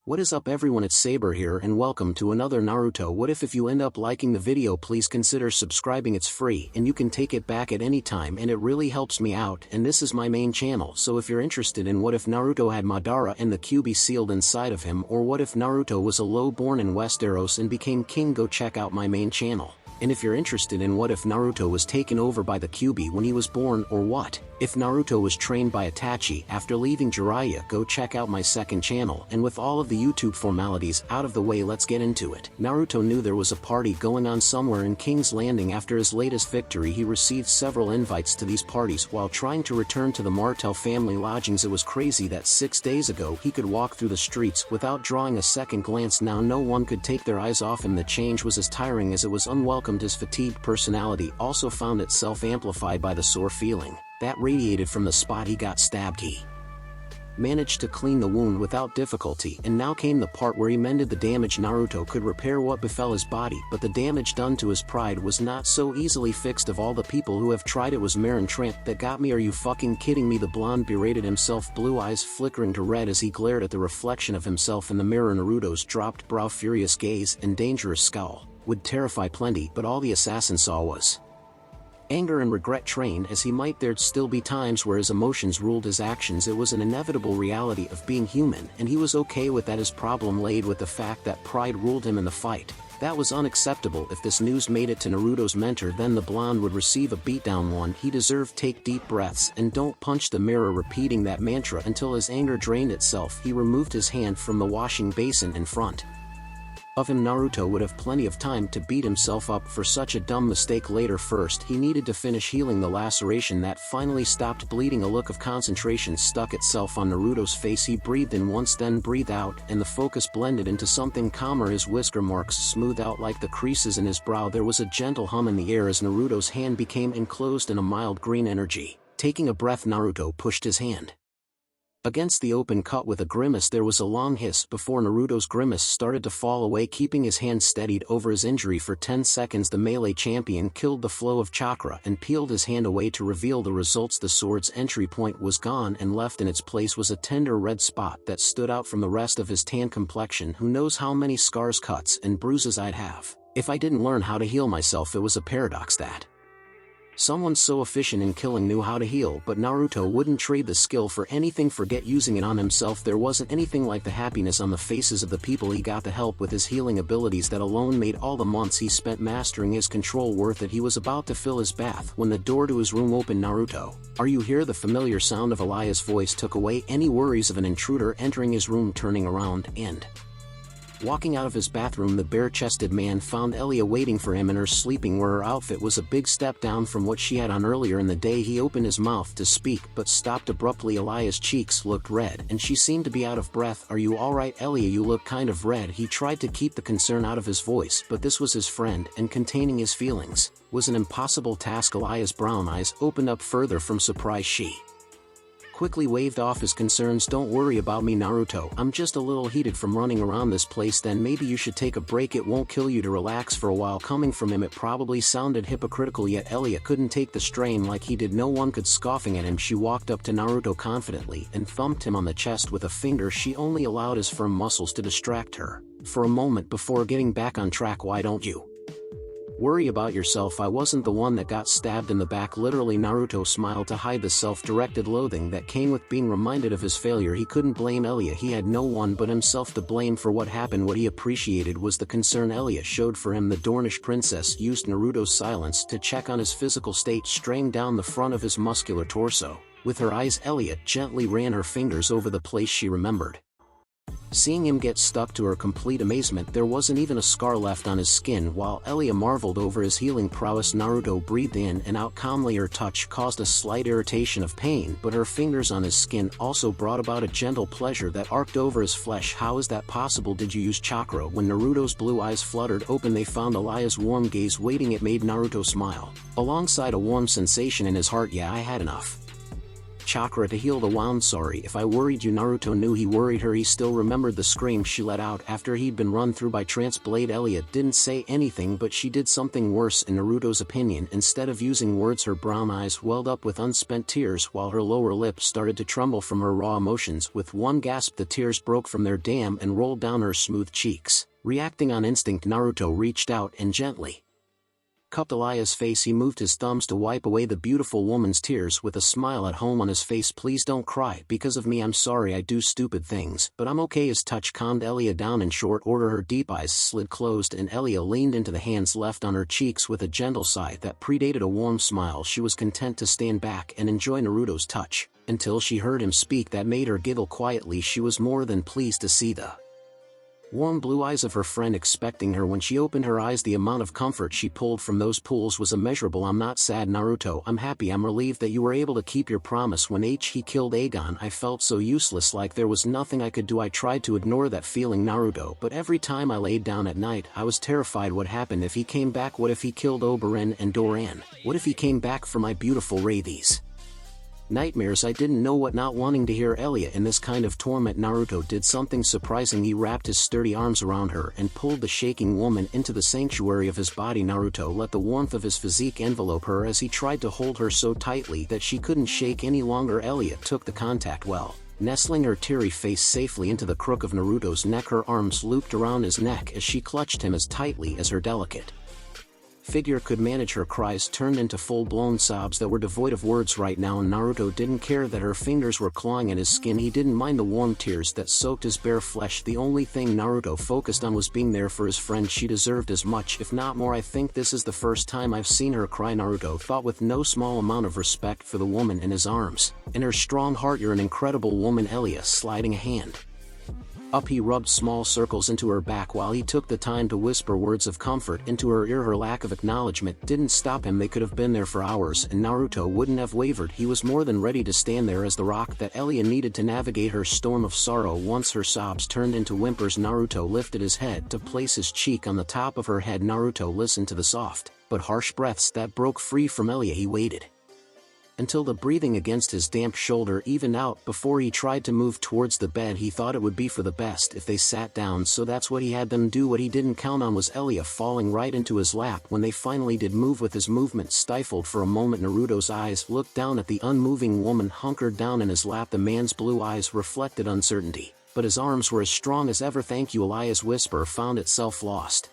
What is up everyone, it's Saber here and welcome to another Naruto What If you end up liking the video, please consider subscribing. It's free and you can take it back at any time and it really helps me out, and this is my main channel, so if you're interested in what if Naruto had Madara and the Kyuubi sealed inside of him, or what if Naruto was a low born in Westeros and became king, go check out my main channel. And if you're interested in what if Naruto was taken over by the Kyuubi when he was born, or what if Naruto was trained by Itachi after leaving Jiraiya, go check out my second channel. And with all of the YouTube formalities out of the way, let's get into it. Naruto knew there was a party going on somewhere in King's Landing. After his latest victory, he received several invites to these parties while trying to return to the Martell family lodgings. It was crazy that 6 days ago he could walk through the streets without drawing a second glance. Now no one could take their eyes off him. The change was as tiring as it was unwelcome. His fatigued personality also found itself amplified by the sore feeling that radiated from the spot he got stabbed. He managed to clean the wound without difficulty, and now came the part where he mended the damage. Naruto could repair what befell his body, but the damage done to his pride was not so easily fixed. Of all the people who have tried, it was Marin Tramp that got me. Are you fucking kidding me? The blonde berated himself, blue eyes flickering to red as he glared at the reflection of himself in the mirror. Naruto's dropped brow, furious gaze, and dangerous scowl would terrify plenty, but all the assassin saw was anger and regret. Train as he might, there'd still be times where his emotions ruled his actions. It was an inevitable reality of being human, and he was okay with that. His problem laid with the fact that pride ruled him in the fight. That was unacceptable. If this news made it to Naruto's mentor, then the blonde would receive a beatdown. One he deserved. Take deep breaths and don't punch the mirror. Repeating that mantra until his anger drained itself, he removed his hand from the washing basin in front of him. Naruto would have plenty of time to beat himself up for such a dumb mistake later. First, he needed to finish healing the laceration that finally stopped bleeding. A look of concentration stuck itself on Naruto's face. He breathed in once, then breathed out, and the focus blended into something calmer. His whisker marks smoothed out like the creases in his brow. There was a gentle hum in the air as Naruto's hand became enclosed in a mild green energy. Taking a breath, Naruto pushed his hand against the open cut with a grimace. There was a long hiss before Naruto's grimace started to fall away. Keeping his hand steadied over his injury for 10 seconds, the melee champion killed the flow of chakra and peeled his hand away to reveal the results. The sword's entry point was gone, and left in its place was a tender red spot that stood out from the rest of his tan complexion. Who knows how many scars, cuts, and bruises I'd have if I didn't learn how to heal myself. It was a paradox that someone so efficient in killing knew how to heal, but Naruto wouldn't trade the skill for anything. Forget using it on himself. There wasn't anything like the happiness on the faces of the people he got to help with his healing abilities. That alone made all the months he spent mastering his control worth it. He was about to fill his bath when the door to his room opened. Naruto, are you here? The familiar sound of Elia's voice took away any worries of an intruder entering his room. Turning around and walking out of his bathroom, the bare-chested man found Elia waiting for him in her sleeping wear. Her outfit was a big step down from what she had on earlier in the day. He opened his mouth to speak but stopped abruptly. Elia's cheeks looked red and she seemed to be out of breath. Are you alright, Elia? You look kind of red. He tried to keep the concern out of his voice, but this was his friend, and containing his feelings was an impossible task. Elia's brown eyes opened up further from surprise. She quickly waved off his concerns. Don't worry about me, Naruto. I'm just a little heated from running around this place. Then maybe you should take a break. It won't kill you to relax for a while. Coming from him, it probably sounded hypocritical, yet Elia couldn't take the strain like he did. No one could. Scoffing at him, she walked up to Naruto confidently and thumped him on the chest with a finger. She only allowed his firm muscles to distract her for a moment before getting back on track. Why don't you worry about yourself? I wasn't the one that got stabbed in the back. Literally. Naruto smiled to hide the self-directed loathing that came with being reminded of his failure. He couldn't blame Elia. He had no one but himself to blame for what happened. What he appreciated was the concern Elia showed for him. The Dornish princess used Naruto's silence to check on his physical state, straying down the front of his muscular torso. With her eyes, Elia gently ran her fingers over the place she remembered. Seeing him get stuck, to her complete amazement, there wasn't even a scar left on his skin. While Elia marveled over his healing prowess, Naruto breathed in and out calmly. Her touch caused a slight irritation of pain, but her fingers on his skin also brought about a gentle pleasure that arced over his flesh. How is that possible? Did you use chakra? When Naruto's blue eyes fluttered open, they found Elia's warm gaze waiting. It made Naruto smile, alongside a warm sensation in his heart. Yeah, I had enough chakra to heal the wound. Sorry if I worried you. Naruto knew he worried her. He still remembered the scream she let out after he'd been run through by trance blade. Elia didn't say anything, but she did something worse in Naruto's opinion. Instead of using words, her brown eyes welled up with unspent tears while her lower lip started to tremble from her raw emotions. With one gasp the tears broke from their dam and rolled down her smooth cheeks. Reacting on instinct, Naruto reached out and gently cupped Elia's face. He moved his thumbs to wipe away the beautiful woman's tears with a smile at home on his face. Please don't cry because of me. I'm sorry I do stupid things, but I'm okay. His touch calmed Elia down in short order. Her deep eyes slid closed and Elia leaned into the hands left on her cheeks with a gentle sigh that predated a warm smile. She was content to stand back and enjoy Naruto's touch, until she heard him speak. That made her giggle quietly. She was more than pleased to see the warm blue eyes of her friend expecting her. When she opened her eyes, the amount of comfort she pulled from those pools was immeasurable. I'm not sad, Naruto. I'm happy. I'm relieved that you were able to keep your promise. When he killed Aegon, I felt so useless, like there was nothing I could do. I tried to ignore that feeling, Naruto, but every time I laid down at night, I was terrified. What happened if he came back? What if he killed Oberyn and Doran? What if he came back for my beautiful Rei? These nightmares. I didn't know what. Not wanting to hear Elia in this kind of torment, Naruto did something surprising. He wrapped his sturdy arms around her and pulled the shaking woman into the sanctuary of his body. Naruto let the warmth of his physique envelope her as he tried to hold her so tightly that she couldn't shake any longer. Elia took the contact well, nestling her teary face safely into the crook of Naruto's neck. Her arms looped around his neck as she clutched him as tightly as her delicate figure could manage. Her cries turned into full-blown sobs that were devoid of words right now, and Naruto didn't care that her fingers were clawing at his skin. He didn't mind the warm tears that soaked his bare flesh. The only thing Naruto focused on was being there for his friend. She deserved as much, if not more. I think this is the first time I've seen her cry, Naruto thought with no small amount of respect for the woman in his arms. In her strong heart, you're an incredible woman. Elia sliding a hand up, he rubbed small circles into her back while he took the time to whisper words of comfort into her ear. Her lack of acknowledgement didn't stop him. They could have been there for hours and Naruto wouldn't have wavered. He was more than ready to stand there as the rock that Elia needed to navigate her storm of sorrow. Once her sobs turned into whimpers, Naruto lifted his head to place his cheek on the top of her head. Naruto listened to the soft but harsh breaths that broke free from Elia. He waited until the breathing against his damp shoulder evened out before he tried to move towards the bed. He thought it would be for the best if they sat down, so that's what he had them do. What he didn't count on was Elia falling right into his lap. When they finally did move, with his movement stifled for a moment, Naruto's eyes looked down at the unmoving woman hunkered down in his lap. The man's blue eyes reflected uncertainty, but his arms were as strong as ever. Thank you. Elia's whisper found itself lost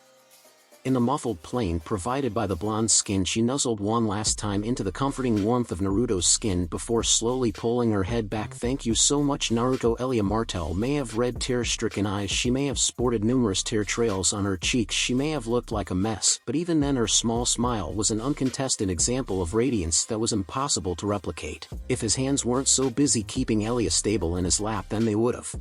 in the muffled plane provided by the blonde's skin. She nuzzled one last time into the comforting warmth of Naruto's skin before slowly pulling her head back. Thank you so much, Naruto. Elia Martell may have red tear-stricken eyes. She may have sported numerous tear trails on her cheeks. She may have looked like a mess, but even then her small smile was an uncontested example of radiance that was impossible to replicate. If his hands weren't so busy keeping Elia stable in his lap, then they would have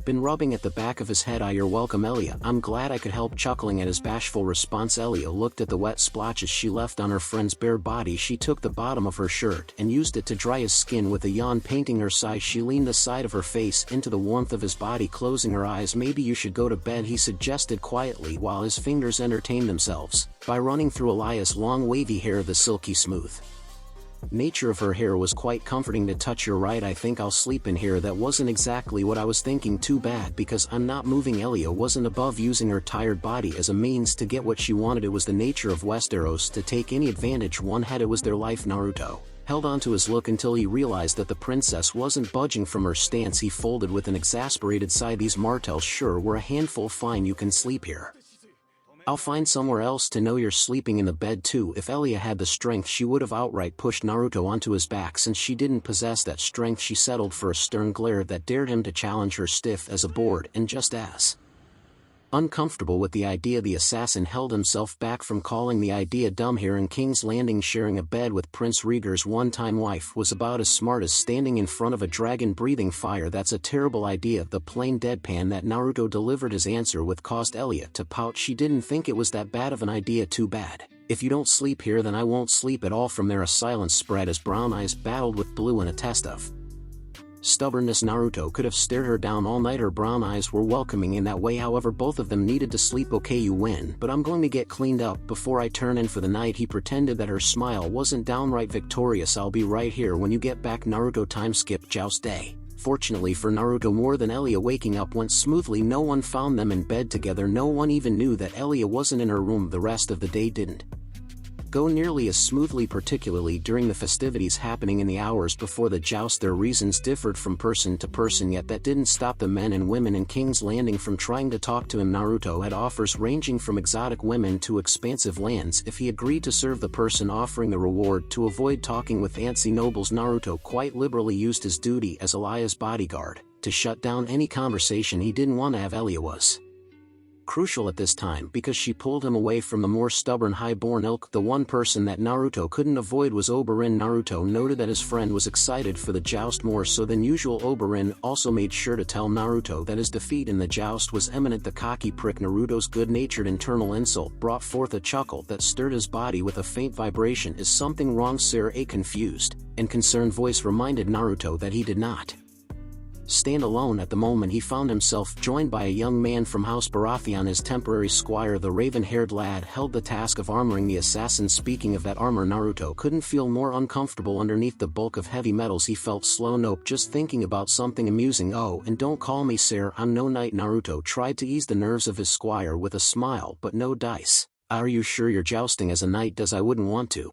been rubbing at the back of his head. You're welcome, Elia. I'm glad I could help. Chuckling at his bashful response, Elia looked at the wet splotches she left on her friend's bare body. She took the bottom of her shirt and used it to dry his skin. With a yawn painting her sighs, she leaned the side of her face into the warmth of his body, closing her eyes. Maybe you should go to bed, he suggested quietly while his fingers entertained themselves by running through Elia's long wavy hair. The silky smooth nature of her hair was quite comforting to touch. You're right, I think I'll sleep in here. That wasn't exactly what I was thinking. Too bad, because I'm not moving. Elia wasn't above using her tired body as a means to get what she wanted. It was the nature of Westeros to take any advantage one had. It was their life. Naruto held on to his look until he realized that the princess wasn't budging from her stance. He folded with an exasperated sigh. These Martells sure were a handful. Fine, you can sleep here. I'll find somewhere else to. Know you're sleeping in the bed too. If Elia had the strength, she would have outright pushed Naruto onto his back. Since she didn't possess that strength, she settled for a stern glare that dared him to challenge her, stiff as a board and just as uncomfortable with the idea. The assassin held himself back from calling the idea dumb. Here in King's Landing, sharing a bed with Prince Rhaegar's one-time wife was about as smart as standing in front of a dragon breathing fire. That's a terrible idea. The plain deadpan that Naruto delivered his answer with caused Elia to pout. She didn't think it was that bad of an idea. Too bad. If you don't sleep here, then I won't sleep at all. From there a silence spread as brown eyes battled with blue in a test of Stubbornness. Naruto could have stared her down all night. Her brown eyes were welcoming in that way. However, both of them needed to sleep. Okay, you win, but I'm going to get cleaned up before I turn in for the night. He pretended that her smile wasn't downright victorious. I'll be right here when you get back. Naruto. Time skip. Joust day. Fortunately for Naruto, more than Elia, waking up went smoothly. No one found them in bed together. No one even knew that Elia wasn't in her room. The rest of the day didn't go nearly as smoothly, particularly during the festivities happening in the hours before the joust. Their reasons differed from person to person, yet that didn't stop the men and women in King's Landing from trying to talk to him. Naruto had offers ranging from exotic women to expansive lands if he agreed to serve the person offering the reward. To avoid talking with antsy nobles, Naruto quite liberally used his duty as Elia's bodyguard to shut down any conversation he didn't want to have. Elia was crucial at this time because she pulled him away from the more stubborn high-born ilk. The one person that Naruto couldn't avoid was Oberyn. Naruto noted that his friend was excited for the joust more so than usual. Oberyn also made sure to tell Naruto that his defeat in the joust was imminent. The cocky prick. Naruto's good-natured internal insult brought forth a chuckle that stirred his body with a faint vibration. Is something wrong, sir? A confused and concerned voice reminded Naruto that he did not stand alone at the moment. He found himself joined by a young man from House Baratheon, his temporary squire. The raven-haired lad held the task of armoring the assassin. Speaking of that armor, Naruto couldn't feel more uncomfortable underneath the bulk of heavy metals. He felt slow. Nope, just thinking about something amusing. Oh, and don't call me sir, I'm no knight. Naruto tried to ease the nerves of his squire with a smile, but no dice. Are you sure you're jousting as a knight? Does I wouldn't want to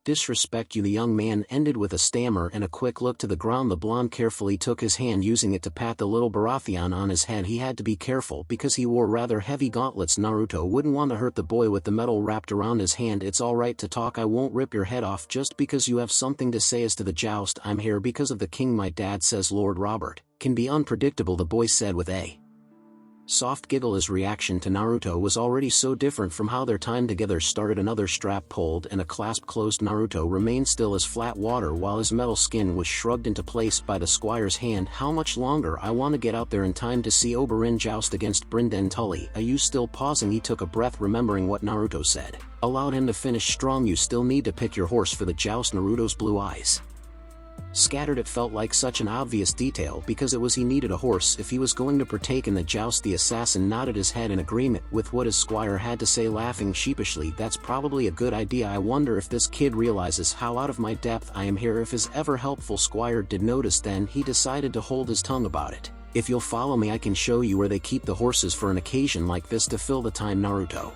disrespect you. The young man ended with a stammer and a quick look to the ground. The blonde carefully took his hand, using it to pat the little Baratheon on his head. He had to be careful because he wore rather heavy gauntlets. Naruto wouldn't want to hurt the boy with the metal wrapped around his hand. It's alright to talk. I won't rip your head off just because you have something to say. As to the joust, I'm here because of the king. My dad says Lord Robert can be unpredictable, the boy said with a soft giggle. His reaction to Naruto was already so different from how their time together started. Another strap pulled and a clasp closed. Naruto remained still as flat water while his metal skin was shrugged into place by the squire's hand. How much longer? I want to get out there in time to see Oberyn joust against Brynden Tully. Are you still pausing? He took a breath, remembering what Naruto said allowed him to finish strong. You still need to pick your horse for the joust. Naruto's blue eyes scattered. It felt like such an obvious detail because it was he needed a horse if he was going to partake in the joust. The assassin nodded his head in agreement with what his squire had to say, laughing sheepishly. That's probably a good idea. I wonder if this kid realizes how out of my depth I am here. If his ever helpful squire did notice, then he decided to hold his tongue about it. If you'll follow me, I can show you where they keep the horses for an occasion like this. To fill the time, Naruto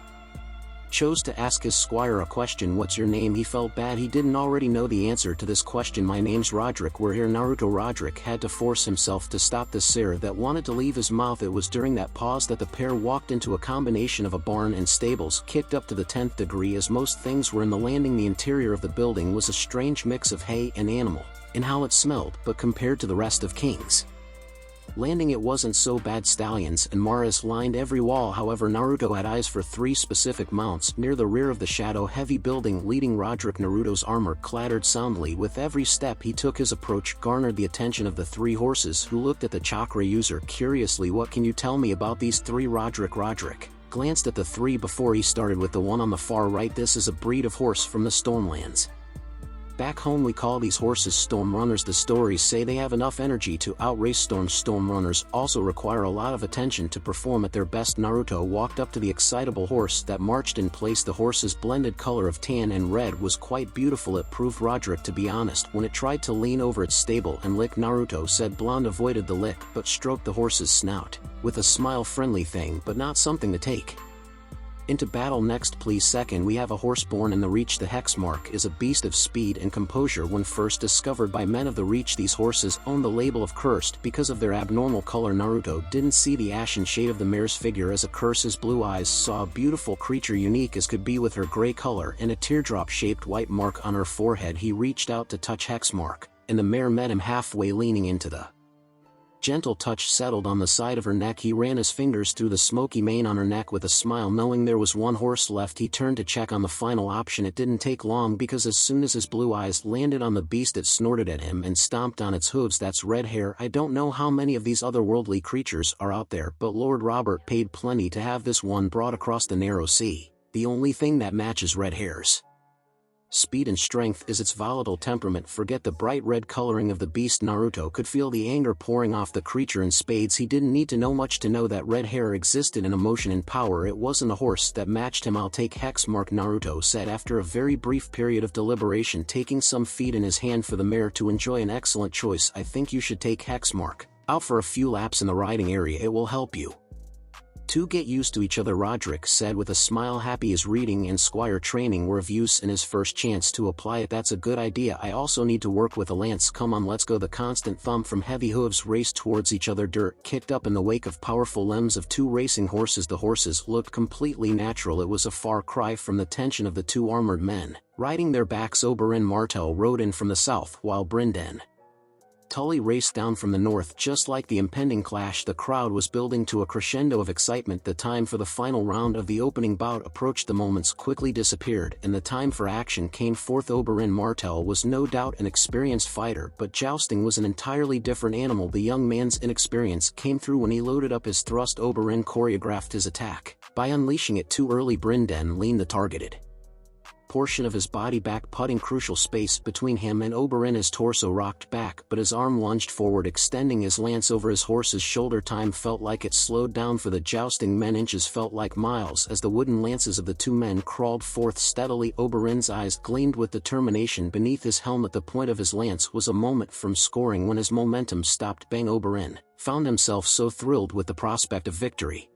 chose to ask his squire a question. What's your name? He felt bad he didn't already know the answer to this question. My name's Roderick. We're here. Naruto. Roderick had to force himself to stop the sir that wanted to leave his mouth. It was during that pause that the pair walked into a combination of a barn and stables, kicked up to the 10th degree as most things were in the landing. The interior of the building was a strange mix of hay and animal in how it smelled, but compared to the rest of King's Landing it wasn't so bad. Stallions and maras lined every wall. However, Naruto had eyes for 3 specific mounts near the rear of the shadow-heavy building leading Roderick. Naruto's armor clattered soundly with every step he took. His approach garnered the attention of the 3 horses, who looked at the chakra user curiously. What can you tell me about these 3? Roderick glanced at the 3 before he started with the one on the far right. This is a breed of horse from the Stormlands. Back home we call these horses storm runners. The stories say they have enough energy to outrace storms. Storm runners also require a lot of attention to perform at their best. Naruto walked up to the excitable horse that marched in place. The horse's blended color of tan and red was quite beautiful. It proved Roderick to be honest when it tried to lean over its stable and lick. Naruto said Blonde avoided the lick but stroked the horse's snout with a smile. Friendly thing, but not something to take into battle. Next please. Second, we have a horse born in the Reach. The Hexmark is a beast of speed and composure. When first discovered by men of the Reach, these horses own the label of cursed because of their abnormal color. Naruto didn't see the ashen shade of the mare's figure as a curse. His blue eyes saw a beautiful creature, unique as could be, with her gray color and a teardrop-shaped white mark on her forehead. He reached out to touch Hexmark, and the mare met him halfway, leaning into the gentle touch settled on the side of her neck. He ran his fingers through the smoky mane on her neck with a smile. Knowing there was one horse left, he turned to check on the final option. It didn't take long because as soon as his blue eyes landed on the beast, it snorted at him and stomped on its hooves. That's red hair. I don't know how many of these otherworldly creatures are out there, but Lord Robert paid plenty to have this one brought across the narrow sea. The only thing that matches red hair's speed and strength is its volatile temperament. Forget the bright red coloring of the beast. Naruto could feel the anger pouring off the creature in spades. He didn't need to know much to know that red hair existed in emotion and power. It wasn't a horse that matched him. I'll take Hex Mark, Naruto said after a very brief period of deliberation, taking some feet in his hand for the mare to enjoy. An excellent choice. I think you should take Hex Mark out for a few laps in the riding area. It will help you to get used to each other, Roderick said with a smile. Happy his reading and squire training were of use and his first chance to apply it. That's a good idea. I also need to work with a lance. Come on, let's go. The constant thump from heavy hooves raced towards each other. Dirt kicked up in the wake of powerful limbs of two racing horses. The horses looked completely natural. It was a far cry from the tension of the two armored men riding their backs. Oberyn Martell rode in from the south, while Brynden Tully raced down from the north. Just like the impending clash, the crowd was building to a crescendo of excitement. The time for the final round of the opening bout approached. The moments quickly disappeared, and the time for action came forth. Oberyn Martell was no doubt an experienced fighter, but jousting was an entirely different animal. The young man's inexperience came through when he loaded up his thrust. Oberyn choreographed his attack by unleashing it too early. Brynden leaned the targeted portion of his body back, putting crucial space between him and Oberyn. His torso rocked back, but his arm lunged forward, extending his lance over his horse's shoulder. Time felt like it slowed down for the jousting men. Inches felt like miles as the wooden lances of the two men crawled forth steadily. Oberyn's eyes gleamed with determination beneath his helmet. The point of his lance was a moment from scoring when his momentum stopped. Bang! Oberyn found himself so thrilled with the prospect of victory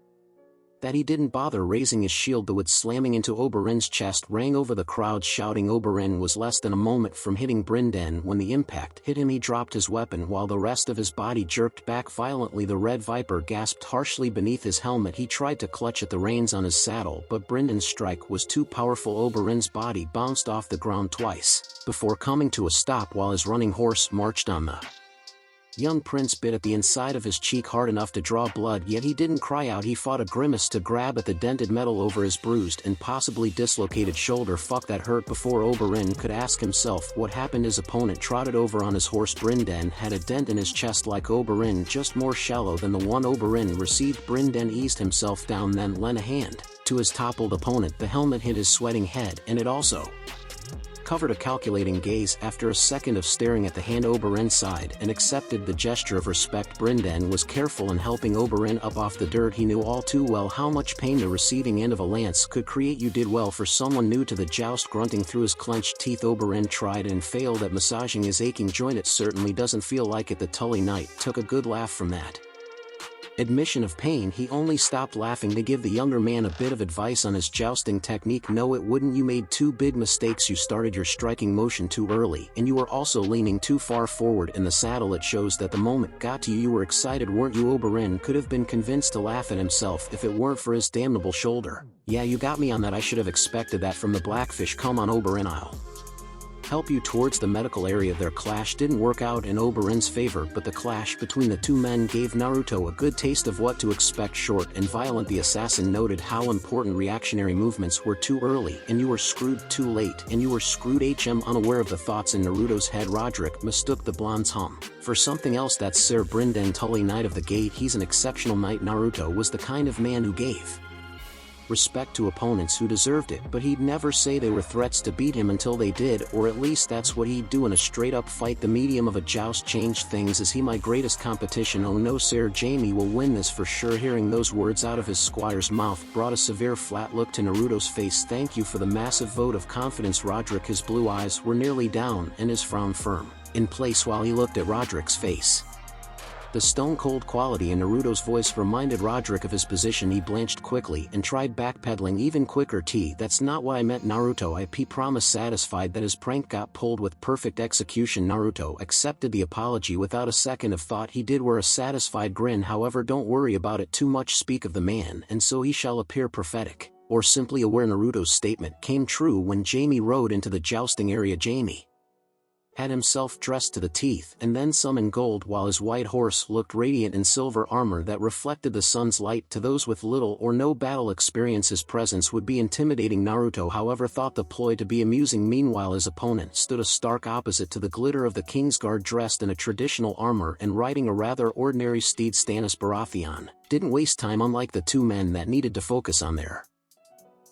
that he didn't bother raising his shield. The wood slamming into Oberyn's chest rang over the crowd, shouting. Oberyn was less than a moment from hitting Brynden. When the impact hit him, he dropped his weapon while the rest of his body jerked back violently. The Red Viper gasped harshly beneath his helmet. He tried to clutch at the reins on his saddle, but Brynden's strike was too powerful. Oberyn's body bounced off the ground twice before coming to a stop while his running horse marched on. The young prince bit at the inside of his cheek hard enough to draw blood, yet he didn't cry out. He fought a grimace to grab at the dented metal over his bruised and possibly dislocated shoulder. Fuck, that hurt. Before Oberyn could ask himself what happened, his opponent trotted over on his horse. Brynden had a dent in his chest like Oberyn, just more shallow than the one Oberyn received. Brynden eased himself down, then lent a hand to his toppled opponent. The helmet hit his sweating head, and it also covered a calculating gaze. After a second of staring at the hand, Oberyn sighed and accepted the gesture of respect. Brynden was careful in helping Oberyn up off the dirt. He knew all too well how much pain the receiving end of a lance could create. You did well for someone new to the joust. Grunting through his clenched teeth, Oberyn tried and failed at massaging his aching joint. It certainly doesn't feel like it. The Tully Knight took a good laugh from that admission of pain. He only stopped laughing to give the younger man a bit of advice on his jousting technique. No, it wouldn't. You made two big mistakes. You started your striking motion too early, and you were also leaning too far forward in the saddle. It shows that the moment got to you. You were excited, weren't you? Oberyn could have been convinced to laugh at himself if it weren't for his damnable shoulder. Yeah, you got me on that. I should have expected that from the Blackfish. Come on, Oberyn, I'll help you towards the medical area. Their clash didn't work out in Oberyn's favor, but the clash between the two men gave Naruto a good taste of what to expect. Short and violent, the assassin noted how important reactionary movements were too early, and you were screwed too late, and you were screwed. Unaware of the thoughts in Naruto's head, Roderick mistook the blonde's hum for something else. That's Sir Brynden Tully, Knight of the Gate. He's an exceptional knight. Naruto was the kind of man who gave respect to opponents who deserved it, but he'd never say they were threats to beat him until they did, or at least that's what he'd do in a straight-up fight. The medium of a joust changed things. Is he my greatest competition? Oh no, sir, Jaime will win this for sure. Hearing those words out of his squire's mouth brought a severe flat look to Naruto's face. Thank you for the massive vote of confidence, Roderick. His blue eyes were nearly down and his frown firm in place while he looked at Roderick's face. The stone-cold quality in Naruto's voice reminded Roderick of his position. He blanched quickly and tried backpedaling even quicker. That's not what I meant, Naruto. I promised. Satisfied that his prank got pulled with perfect execution, Naruto accepted the apology without a second of thought. He did wear a satisfied grin. However, don't worry about it too much. Speak of the man, and so he shall appear prophetic, or simply aware. Naruto's statement came true when Jaime rode into the jousting area. Jaime had himself dressed to the teeth and then some in gold, while his white horse looked radiant in silver armor that reflected the sun's light. To those with little or no battle experience, his presence would be intimidating. Naruto, however, thought the ploy to be amusing. Meanwhile, his opponent stood a stark opposite to the glitter of the Kingsguard, dressed in a traditional armor and riding a rather ordinary steed. Stannis Baratheon didn't waste time, unlike the two men that needed to focus on their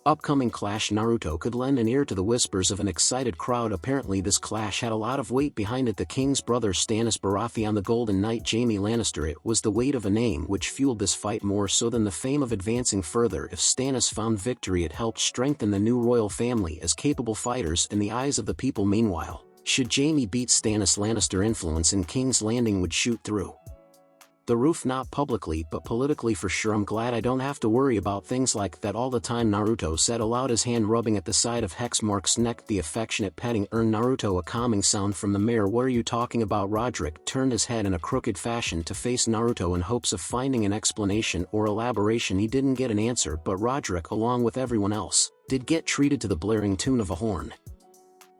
Upcoming clash. Naruto could lend an ear to the whispers of an excited crowd. Apparently this clash had a lot of weight behind it. The king's brother Stannis Baratheon, the Golden Knight Jaime Lannister. It was the weight of a name which fueled this fight more so than the fame of advancing further. If Stannis found victory, it helped strengthen the new royal family as capable fighters in the eyes of the people. Meanwhile, should Jaime beat Stannis, Lannister influence in King's Landing would shoot through the roof, not publicly but politically for sure. I'm glad I don't have to worry about things like that all the time, Naruto said aloud, his hand rubbing at the side of Hexmark's neck. The affectionate petting earned Naruto a calming sound from the mirror. What are you talking about? Roderick turned his head in a crooked fashion to face Naruto in hopes of finding an explanation or elaboration. He didn't get an answer, but Roderick, along with everyone else, did get treated to the blaring tune of a horn.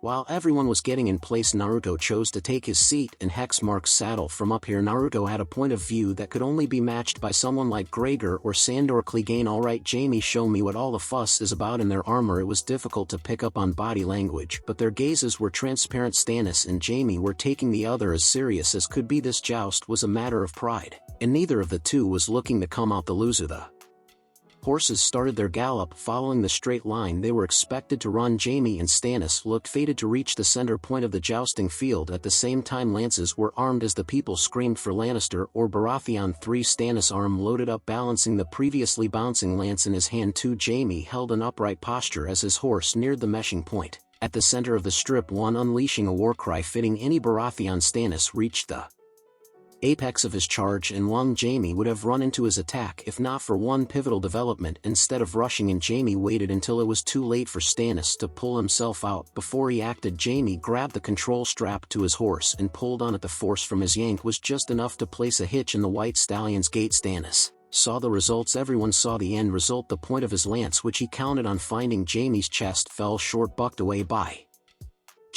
While everyone was getting in place, Naruto chose to take his seat in Hexmark's saddle. From up here, Naruto had a point of view that could only be matched by someone like Gregor or Sandor Clegane. Alright Jaime, show me what all the fuss is about in their armor. It was difficult to pick up on body language, but their gazes were transparent. Stannis and Jaime were taking the other as serious as could be. This joust was a matter of pride, and neither of the two was looking to come out the loser. The horses started their gallop following the straight line they were expected to run. Jaime and Stannis looked fated to reach the center point of the jousting field. At the same time, lances were armed as the people screamed for Lannister or Baratheon. 3 Stannis, arm loaded up, balancing the previously bouncing lance in his hand. 2 Jaime held an upright posture as his horse neared the meshing point at the center of the strip. 1 Unleashing a war cry fitting any Baratheon, Stannis reached the apex of his charge, and Jaime would have run into his attack if not for one pivotal development. Instead of rushing in, Jaime waited until it was too late for Stannis to pull himself out. Before he acted, Jaime grabbed the control strap to his horse and pulled on it. The force from his yank was just enough to place a hitch in the white stallion's gait. Stannis saw the results. Everyone saw the end result. The point of his lance, which he counted on finding Jaime's chest, fell short, bucked away by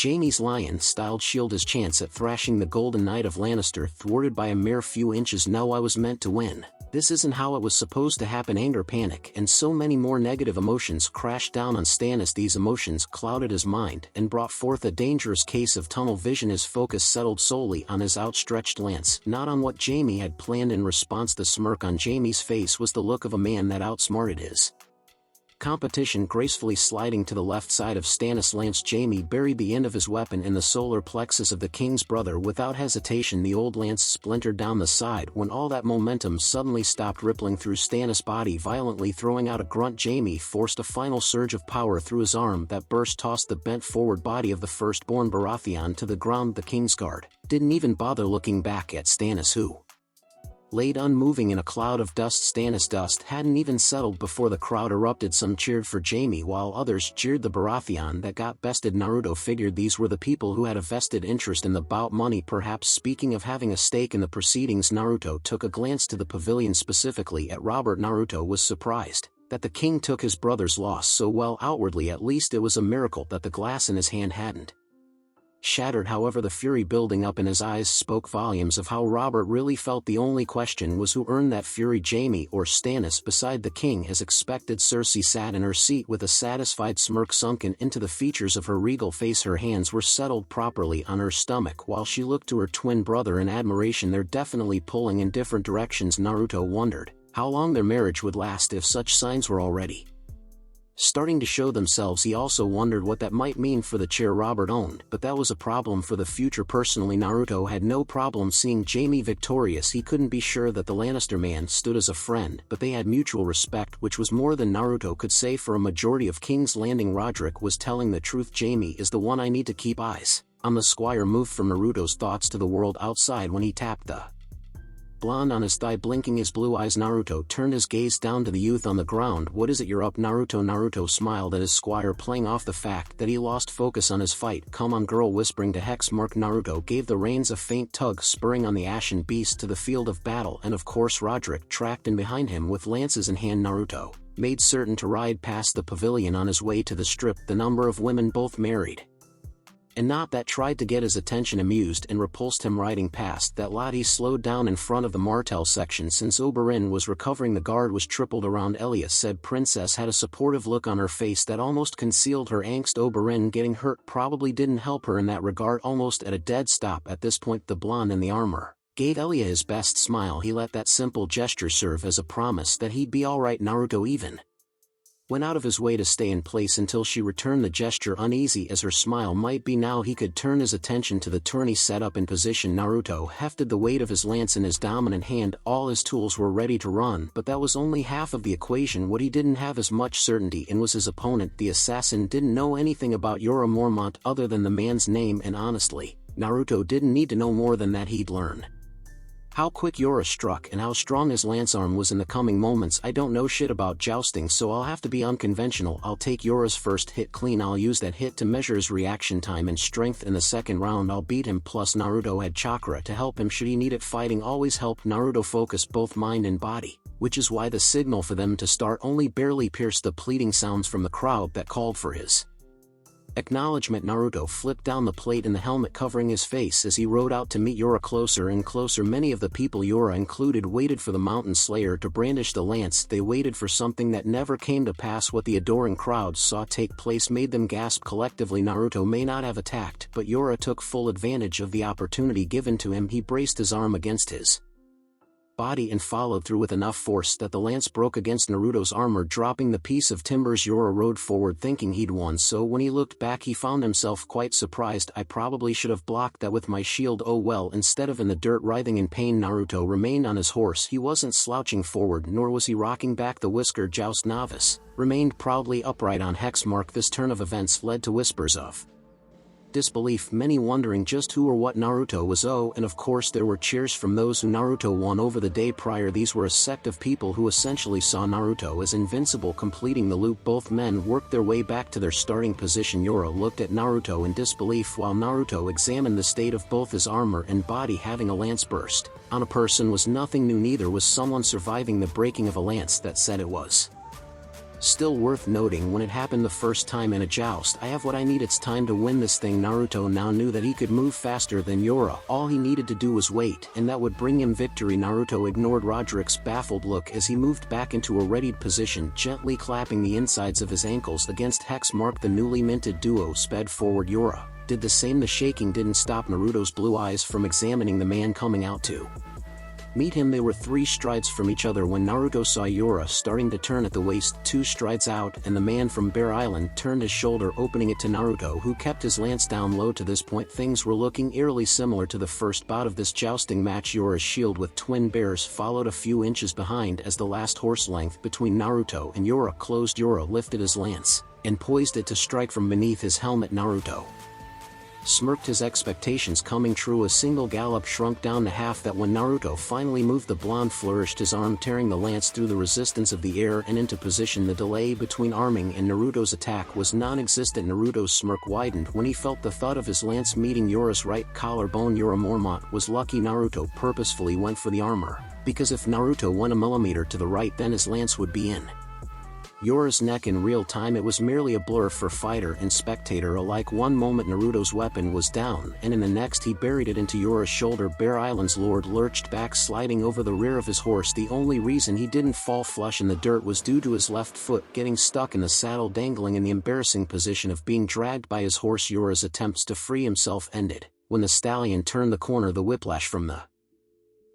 Jaime's lion-styled shield. His chance at thrashing the Golden Knight of Lannister thwarted by a mere few inches. No, I was meant to win. This isn't how it was supposed to happen. Anger, panic, and so many more negative emotions crashed down on Stannis. These emotions clouded his mind and brought forth a dangerous case of tunnel vision. His focus settled solely on his outstretched lance, not on what Jaime had planned. In response, the smirk on Jaime's face was the look of a man that outsmarted his competition. Gracefully sliding to the left side of Stannis' lance, Jaime buried the end of his weapon in the solar plexus of the king's brother. Without hesitation, the old lance splintered down the side when all that momentum suddenly stopped, rippling through Stannis' body violently. Throwing out a grunt, Jaime forced a final surge of power through his arm. That burst tossed the bent forward body of the firstborn Baratheon to the ground. The king's guard didn't even bother looking back at Stannis, who laid unmoving in a cloud of dust. Stannis' dust hadn't even settled before the crowd erupted. Some cheered for Jaime while others jeered the Baratheon that got bested. Naruto figured these were the people who had a vested interest in the bout. Money, perhaps. Speaking of having a stake in the proceedings, Naruto took a glance to the pavilion, specifically at Robert. Naruto was surprised that the king took his brother's loss so well. Outwardly, at least, it was a miracle that the glass in his hand hadn't shattered. However, the fury building up in his eyes spoke volumes of how Robert really felt. The only question was who earned that fury, Jaime or Stannis. Beside the king, as expected, Cersei sat in her seat with a satisfied smirk sunken into the features of her regal face. Her hands were settled properly on her stomach while she looked to her twin brother in admiration. They're definitely pulling in different directions. Naruto wondered how long their marriage would last if such signs were already starting to show themselves. He also wondered what that might mean for the chair Robert owned, but that was a problem for the future. Personally, Naruto had no problem seeing Jaime victorious. He couldn't be sure that the Lannister man stood as a friend, but they had mutual respect, which was more than Naruto could say for a majority of King's Landing. Roderick was telling the truth. Jaime is the one I need to keep eyes on. The squire moved from Naruto's thoughts to the world outside when he tapped the blonde on his thigh, blinking his blue eyes. Naruto turned his gaze down to the youth on the ground. What is it you're up, Naruto? Naruto smiled at his squire, playing off the fact that he lost focus on his fight. Come on, girl. Whispering to Hexmark, Naruto gave the reins a faint tug, spurring on the ashen beast to the field of battle, and of course Roderick tracked in behind him with lances in hand. Naruto made certain to ride past the pavilion on his way to the strip. The number of women, both married and not, that tried to get his attention amused and repulsed him riding past that lot. He slowed down in front of the Martell section. Since Oberyn was recovering, the guard was tripled around. Elia said. Princess had a supportive look on her face that almost concealed her angst. Oberyn getting hurt probably didn't help her in that regard. Almost at a dead stop at this point, the blonde in the armor gave Elia his best smile. He let that simple gesture serve as a promise that he'd be alright. Naruto even went out of his way to stay in place until she returned the gesture. Uneasy as her smile might be now, he could turn his attention to the tourney set up in position. Naruto hefted the weight of his lance in his dominant hand. All his tools were ready to run, but that was only half of the equation. What he didn't have as much certainty in was his opponent. The assassin didn't know anything about Yura Mormont other than the man's name, and honestly, Naruto didn't need to know more than that. He'd learn how quick Yura struck and how strong his lance arm was in the coming moments. I don't know shit about jousting, so I'll have to be unconventional. I'll take Yura's first hit clean. I'll use that hit to measure his reaction time and strength. In the second round I'll beat him, plus Naruto had chakra to help him should he need it. Fighting always helped Naruto focus both mind and body, which is why the signal for them to start only barely pierced the pleading sounds from the crowd that called for his acknowledgement. Naruto flipped down the plate in the helmet covering his face as he rode out to meet Yura. Closer and closer, many of the people, Yura included, waited for the mountain slayer to brandish the lance. They waited for something that never came to pass. What the adoring crowd saw take place made them gasp collectively. Naruto may not have attacked, but Yura took full advantage of the opportunity given to him. He braced his arm against his body and followed through with enough force that the lance broke against Naruto's armor, dropping the piece of timbers. Yura rode forward thinking he'd won, so when he looked back he found himself quite surprised. I probably should have blocked that with my shield. Oh well. Instead of in the dirt writhing in pain, Naruto remained on his horse. He wasn't slouching forward, nor was he rocking back. The Whisker Joust novice remained proudly upright on hex mark. This turn of events led to whispers of disbelief, many wondering just who or what Naruto was. Oh, and of course there were cheers from those who Naruto won over the day prior. These were a sect of people who essentially saw Naruto as invincible. Completing the loop, both men worked their way back to their starting position. Yura looked at Naruto in disbelief while Naruto examined the state of both his armor and body. Having a lance burst on a person was nothing new, neither was someone surviving the breaking of a lance. That said, it was still worth noting when it happened the first time in a joust. I have what I need. It's time to win this thing. Naruto now knew that he could move faster than Yura. All he needed to do was wait, and that would bring him victory. Naruto ignored Roderick's baffled look as he moved back into a readied position, gently clapping the insides of his ankles against hex mark. The newly minted duo sped forward. Yura did the same. The shaking didn't stop Naruto's blue eyes from examining the man coming out to meet him. They were 3 strides from each other when Naruto saw Yura starting to turn at the waist. 2 strides out and the man from Bear Island turned his shoulder, opening it to Naruto, who kept his lance down low. To this point things were looking eerily similar to the first bout of this jousting match. Yura's shield with twin bears followed a few inches behind as the last horse length between Naruto and Yura closed. Yura lifted his lance and poised it to strike from beneath his helmet. Naruto smirked, his expectations coming true. A single gallop shrunk down to half that when Naruto finally moved. The blonde flourished his arm, tearing the lance through the resistance of the air and into position. The delay between arming and Naruto's attack was non-existent. Naruto's smirk widened when he felt the thud of his lance meeting Yura's right collarbone. Yura Mormont was lucky Naruto purposefully went for the armor, because if Naruto went a millimeter to the right then his lance would be in Yura's neck in real time. It was merely a blur for fighter and spectator alike. One moment Naruto's weapon was down, and in the next he buried it into Yura's shoulder. Bear Island's lord lurched back, sliding over the rear of his horse. The only reason he didn't fall flush in the dirt was due to his left foot getting stuck in the saddle, dangling in the embarrassing position of being dragged by his horse. Yura's attempts to free himself ended when the stallion turned the corner. The whiplash from the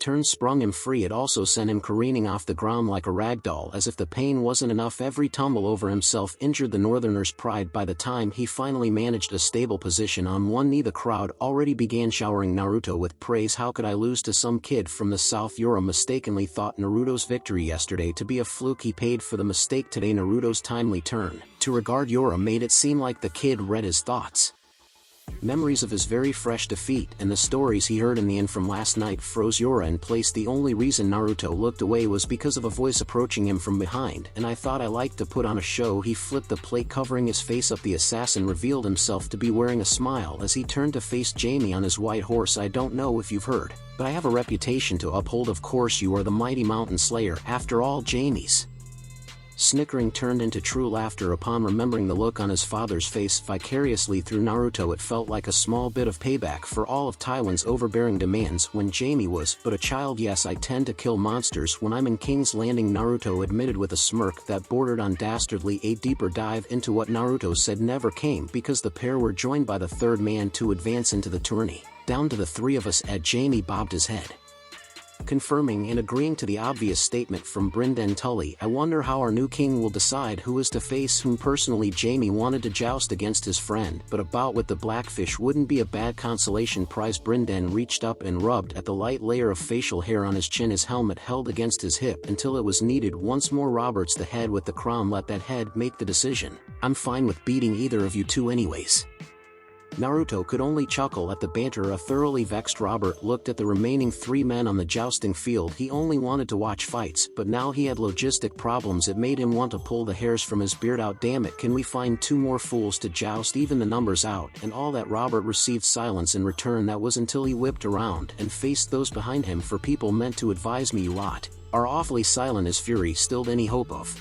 turn sprung him free. It also sent him careening off the ground like a rag doll. As if the pain wasn't enough, every tumble over himself injured the northerner's pride. By the time he finally managed a stable position on one knee, the crowd already began showering Naruto with praise. How could I lose to some kid from the south? Yura mistakenly thought Naruto's victory yesterday to be a fluke. He paid for the mistake today. Naruto's timely turn to regard Yura made it seem like the kid read his thoughts. Memories of his very fresh defeat and the stories he heard in the inn from last night froze Yura in place. The only reason Naruto looked away was because of a voice approaching him from behind. And I thought I liked to put on a show. He flipped the plate covering his face up. The assassin revealed himself to be wearing a smile as he turned to face Jamie on his white horse. I don't know if you've heard, but I have a reputation to uphold. Of course you are the mighty mountain slayer. After all, Jamie's snickering turned into true laughter upon remembering the look on his father's face. Vicariously through Naruto, it felt like a small bit of payback for all of Tywin's overbearing demands when Jamie was but a child. Yes, I tend to kill monsters when I'm in King's Landing, Naruto admitted with a smirk that bordered on dastardly. A deeper dive into what Naruto said never came because the pair were joined by the third man to advance into the tourney. Down to the 3 of us. Jamie bobbed his head confirming and agreeing to the obvious statement from Brynden Tully. I wonder how our new king will decide who is to face whom. Personally, Jaime wanted to joust against his friend, but a bout with the Blackfish wouldn't be a bad consolation prize. Brynden reached up and rubbed at the light layer of facial hair on his chin, his helmet held against his hip until it was kneaded once more. Robert's the head with the crown, let that head make the decision. I'm fine with beating either of you two anyways. Naruto could only chuckle at the banter. A thoroughly vexed Robert looked at the remaining three men on the jousting field. He only wanted to watch fights, but now he had logistic problems. It made him want to pull the hairs from his beard out. Damn it, can we find two more fools to joust? Even the numbers out, and all that. Robert received silence in return. That was until he whipped around and faced those behind him. For people meant to advise me, you lot are awfully silent. His fury stilled any hope of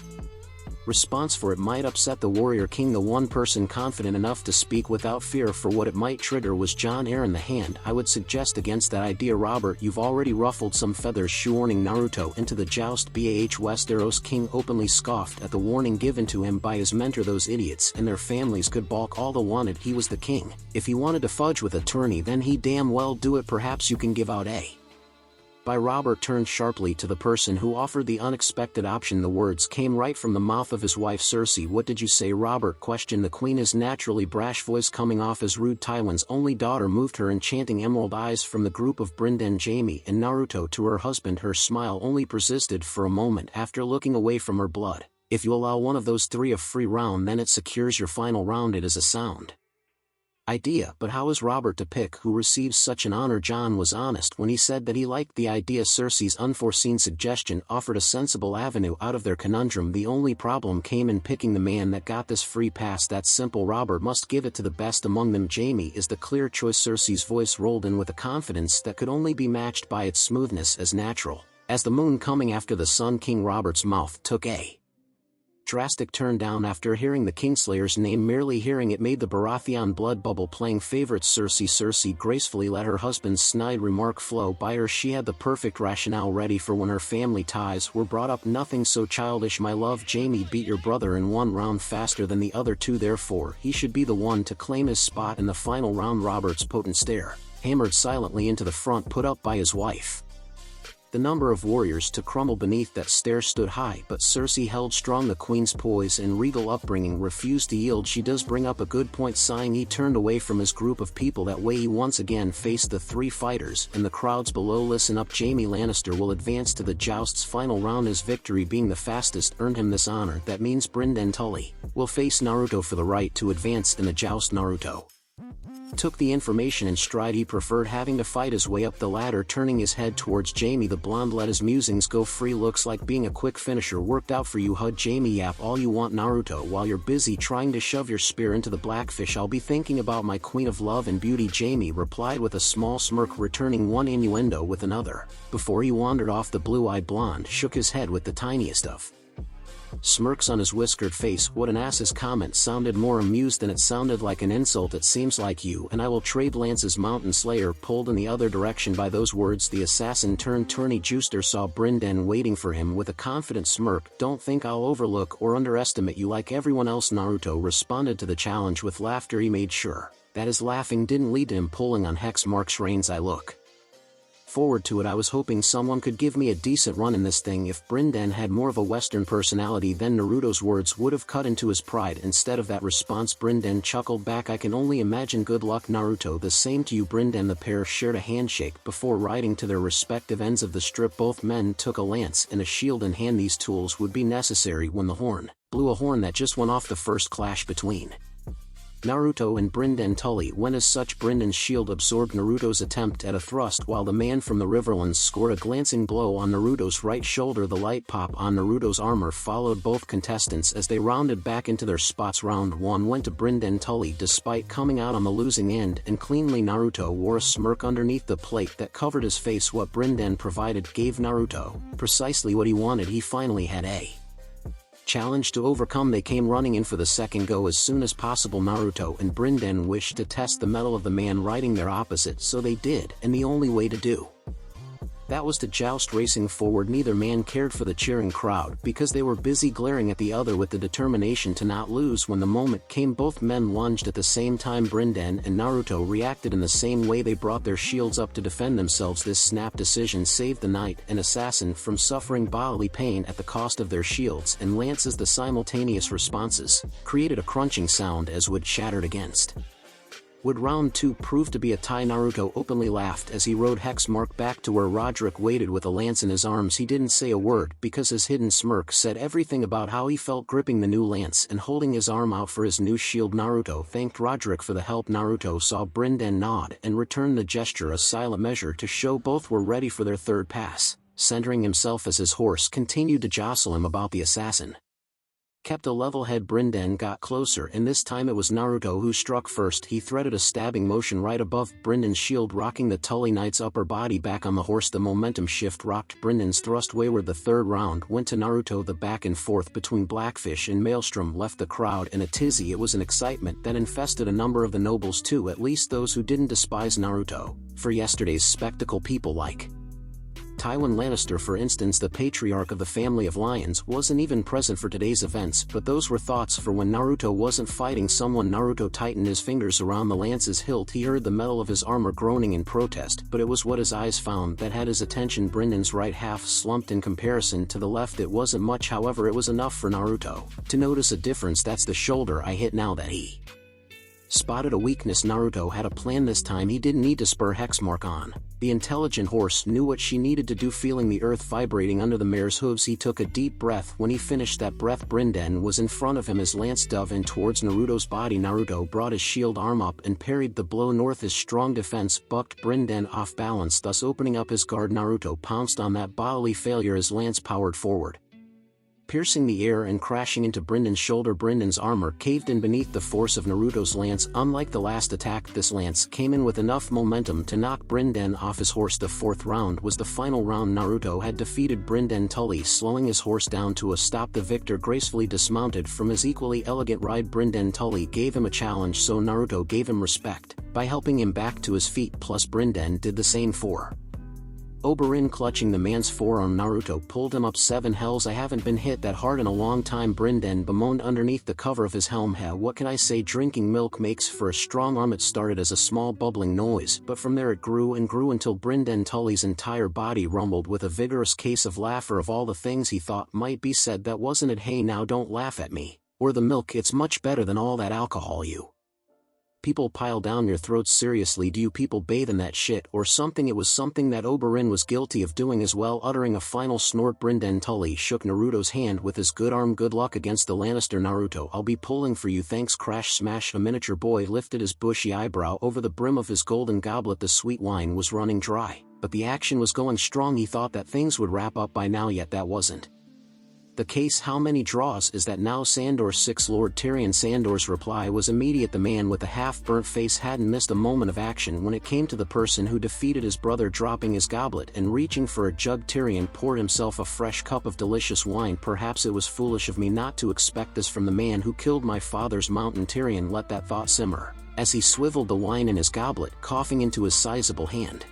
response, for it might upset the warrior king. The one person confident enough to speak without fear for what it might trigger was John Aaron. The hand I would suggest against that idea, Robert, you've already ruffled some feathers. Shoehorning Naruto into the joust. Westeros king openly scoffed at the warning given to him by his mentor. Those idiots and their families could balk all they wanted. He was the king. If he wanted to fudge with a tourney, then he damn well do it. Perhaps you can give out a by. Robert turned sharply to the person who offered the unexpected option. The words came right from the mouth of his wife Cersei. What did you say? Robert questioned the queen, his naturally brash voice coming off as rude. Tywin's only daughter moved her enchanting emerald eyes from the group of Brynden, Jaime, and Naruto to her husband. Her smile only persisted for a moment after looking away from her. Blood. If you allow one of those three a free round, then it secures your final round. It is a sound idea, but how is Robert to pick who receives such an honor? John was honest when he said that he liked the idea. Cersei's unforeseen suggestion offered a sensible avenue out of their conundrum. The only problem came in picking the man that got this free pass. That's simple. Robert must give it to the best among them. Jaime is the clear choice. Cersei's voice rolled in with a confidence that could only be matched by its smoothness, as natural as the moon coming after the sun. King Robert's mouth took a drastic turn down after hearing the Kingslayer's name. Merely hearing it made the Baratheon blood bubble. Playing favorites. Cersei gracefully let her husband's snide remark flow by her. She had the perfect rationale ready for when her family ties were brought up. Nothing so childish. My love, Jaime beat your brother in one round faster than the other two, therefore he should be the one to claim his spot in the final round. Robert's potent stare hammered silently into the front put up by his wife. The number of warriors to crumble beneath that stare stood high, but Cersei held strong. The queen's poise and regal upbringing refused to yield. She does bring up a good point. Sighing, he turned away from his group of people. That way he once again faced the three fighters and the crowds below. Listen up, Jaime Lannister will advance to the joust's final round. His victory, being the fastest, earned him this honor. That means Brynden Tully will face Naruto for the right to advance in the joust. Naruto took the information in stride. He preferred having to fight his way up the ladder. Turning his head towards Jaime, the blonde let his musings go free. Looks like being a quick finisher worked out for you, hud. Jaime, yap all you want, Naruto, while you're busy trying to shove your spear into the Blackfish. I'll be thinking about my queen of love and beauty, Jaime replied with a small smirk, returning one innuendo with another. Before he wandered off, the blue-eyed blonde shook his head with the tiniest of smirks on his whiskered face. What an ass. His comment sounded more amused than it sounded like an insult. It seems like you and I will trade Lance's Mountain Slayer. Pulled in the other direction by those words, the assassin turned tourney juicer saw Brynden waiting for him with a confident smirk. Don't think I'll overlook or underestimate you like everyone else. Naruto responded to the challenge with laughter. He made sure that his laughing didn't lead to him pulling on hex marks. Reigns, I look forward to it. I was hoping someone could give me a decent run in this thing. If Brynden had more of a Western personality, then Naruto's words would have cut into his pride. Instead of that response, Brynden chuckled back. I can only imagine. Good luck, Naruto. The same to you, Brynden. The pair shared a handshake before riding to their respective ends of the strip. Both men took a lance and a shield in hand. These tools would be necessary when the horn blew, a horn that just went off the first clash between Naruto and Brynden Tully. When as such, Brendan's shield absorbed Naruto's attempt at a thrust, while the man from the Riverlands scored a glancing blow on Naruto's right shoulder. The light pop on Naruto's armor followed both contestants as they rounded back into their spots. Round 1 went to Brynden Tully despite coming out on the losing end, and cleanly. Naruto wore a smirk underneath the plate that covered his face. What Brynden provided gave Naruto precisely what he wanted. He finally had a challenge to overcome. They came running in for the second go as soon as possible. Naruto and Brynden wished to test the mettle of the man riding their opposite, so they did, and the only way to do That was to joust. Racing forward, neither man cared for the cheering crowd because they were busy glaring at the other with the determination to not lose. When the moment came, both men lunged at the same time. Brinden and Naruto reacted in the same way. They brought their shields up to defend themselves. This snap decision saved the knight and assassin from suffering bodily pain at the cost of their shields and lances. The simultaneous responses created a crunching sound as wood shattered against would. Round 2 proved to be a tie. Naruto openly laughed as he rode Hexmark back to where Roderick waited with a lance in his arms. He didn't say a word because his hidden smirk said everything about how he felt gripping the new lance and holding his arm out for his new shield. Naruto thanked Roderick for the help. Naruto saw Brinden nod and returned the gesture, a silent measure to show both were ready for their third pass. Centering himself as his horse continued to jostle him about, the assassin kept a level head. Brinden got closer, and this time it was Naruto who struck first. He threaded a stabbing motion right above Brenden's shield, rocking the Tully Knight's upper body back on the horse. The momentum shift rocked Brenden's thrust wayward. The third round went to Naruto. The back and forth between Blackfish and Maelstrom left the crowd in a tizzy. It was an excitement that infested a number of the nobles too, at least those who didn't despise Naruto for yesterday's spectacle. People like Tywin Lannister, for instance, the patriarch of the family of lions, wasn't even present for today's events, but those were thoughts for when Naruto wasn't fighting someone. Naruto tightened his fingers around the lance's hilt. He heard the metal of his armor groaning in protest, but it was what his eyes found that had his attention. Brenden's right half slumped in comparison to the left. It wasn't much, however it was enough for Naruto to notice a difference. That's the shoulder I hit now. That he spotted a weakness. Naruto had a plan this time. He didn't need to spur Hexmark on. The intelligent horse knew what she needed to do. Feeling the earth vibrating under the mare's hooves, he took a deep breath. When he finished that breath, Brinden was in front of him, his lance dove in towards Naruto's body. Naruto brought his shield arm up and parried the blow. North, his strong defense bucked Brinden off balance, thus opening up his guard. Naruto pounced on that bodily failure. His lance powered forward, piercing the air and crashing into Brenden's shoulder. Brenden's armor caved in beneath the force of Naruto's lance. Unlike the last attack, this lance came in with enough momentum to knock Brinden off his horse. The fourth round was the final round. Naruto had defeated Brinden Tully, slowing his horse down to a stop. The victor gracefully dismounted from his equally elegant ride. Brinden Tully gave him a challenge, so Naruto gave him respect by helping him back to his feet, plus Brinden did the same for Oberyn. Clutching the man's forearm, Naruto pulled him up. 7 hells, I haven't been hit that hard in a long time, Brinden bemoaned underneath the cover of his helm. What can I say, drinking milk makes for a strong arm. It started as a small bubbling noise, but from there it grew and grew until Brinden Tully's entire body rumbled with a vigorous case of laughter. Of all the things he thought might be said, that wasn't it. Hey now, don't laugh at me or the milk, it's much better than all that alcohol you people pile down your throats. Seriously, do you people bathe in that shit or something? It was something that Oberyn was guilty of doing as well. Uttering a final snort, Brinden Tully shook Naruto's hand with his good arm. Good luck against the Lannister, Naruto. I'll be pulling for you, thanks. Crash smash. A miniature boy lifted his bushy eyebrow over the brim of his golden goblet. The sweet wine was running dry, but the action was going strong. He thought that things would wrap up by now, yet that wasn't the case. How many draws is that now, Sandor? 6, Lord Tyrion. Sandor's reply was immediate. The man with the half-burnt face hadn't missed a moment of action when it came to the person who defeated his brother. Dropping his goblet and reaching for a jug, Tyrion poured himself a fresh cup of delicious wine. Perhaps it was foolish of me not to expect this from the man who killed my father's mountain. Tyrion let that thought simmer as he swiveled the wine in his goblet, coughing into his sizable hand.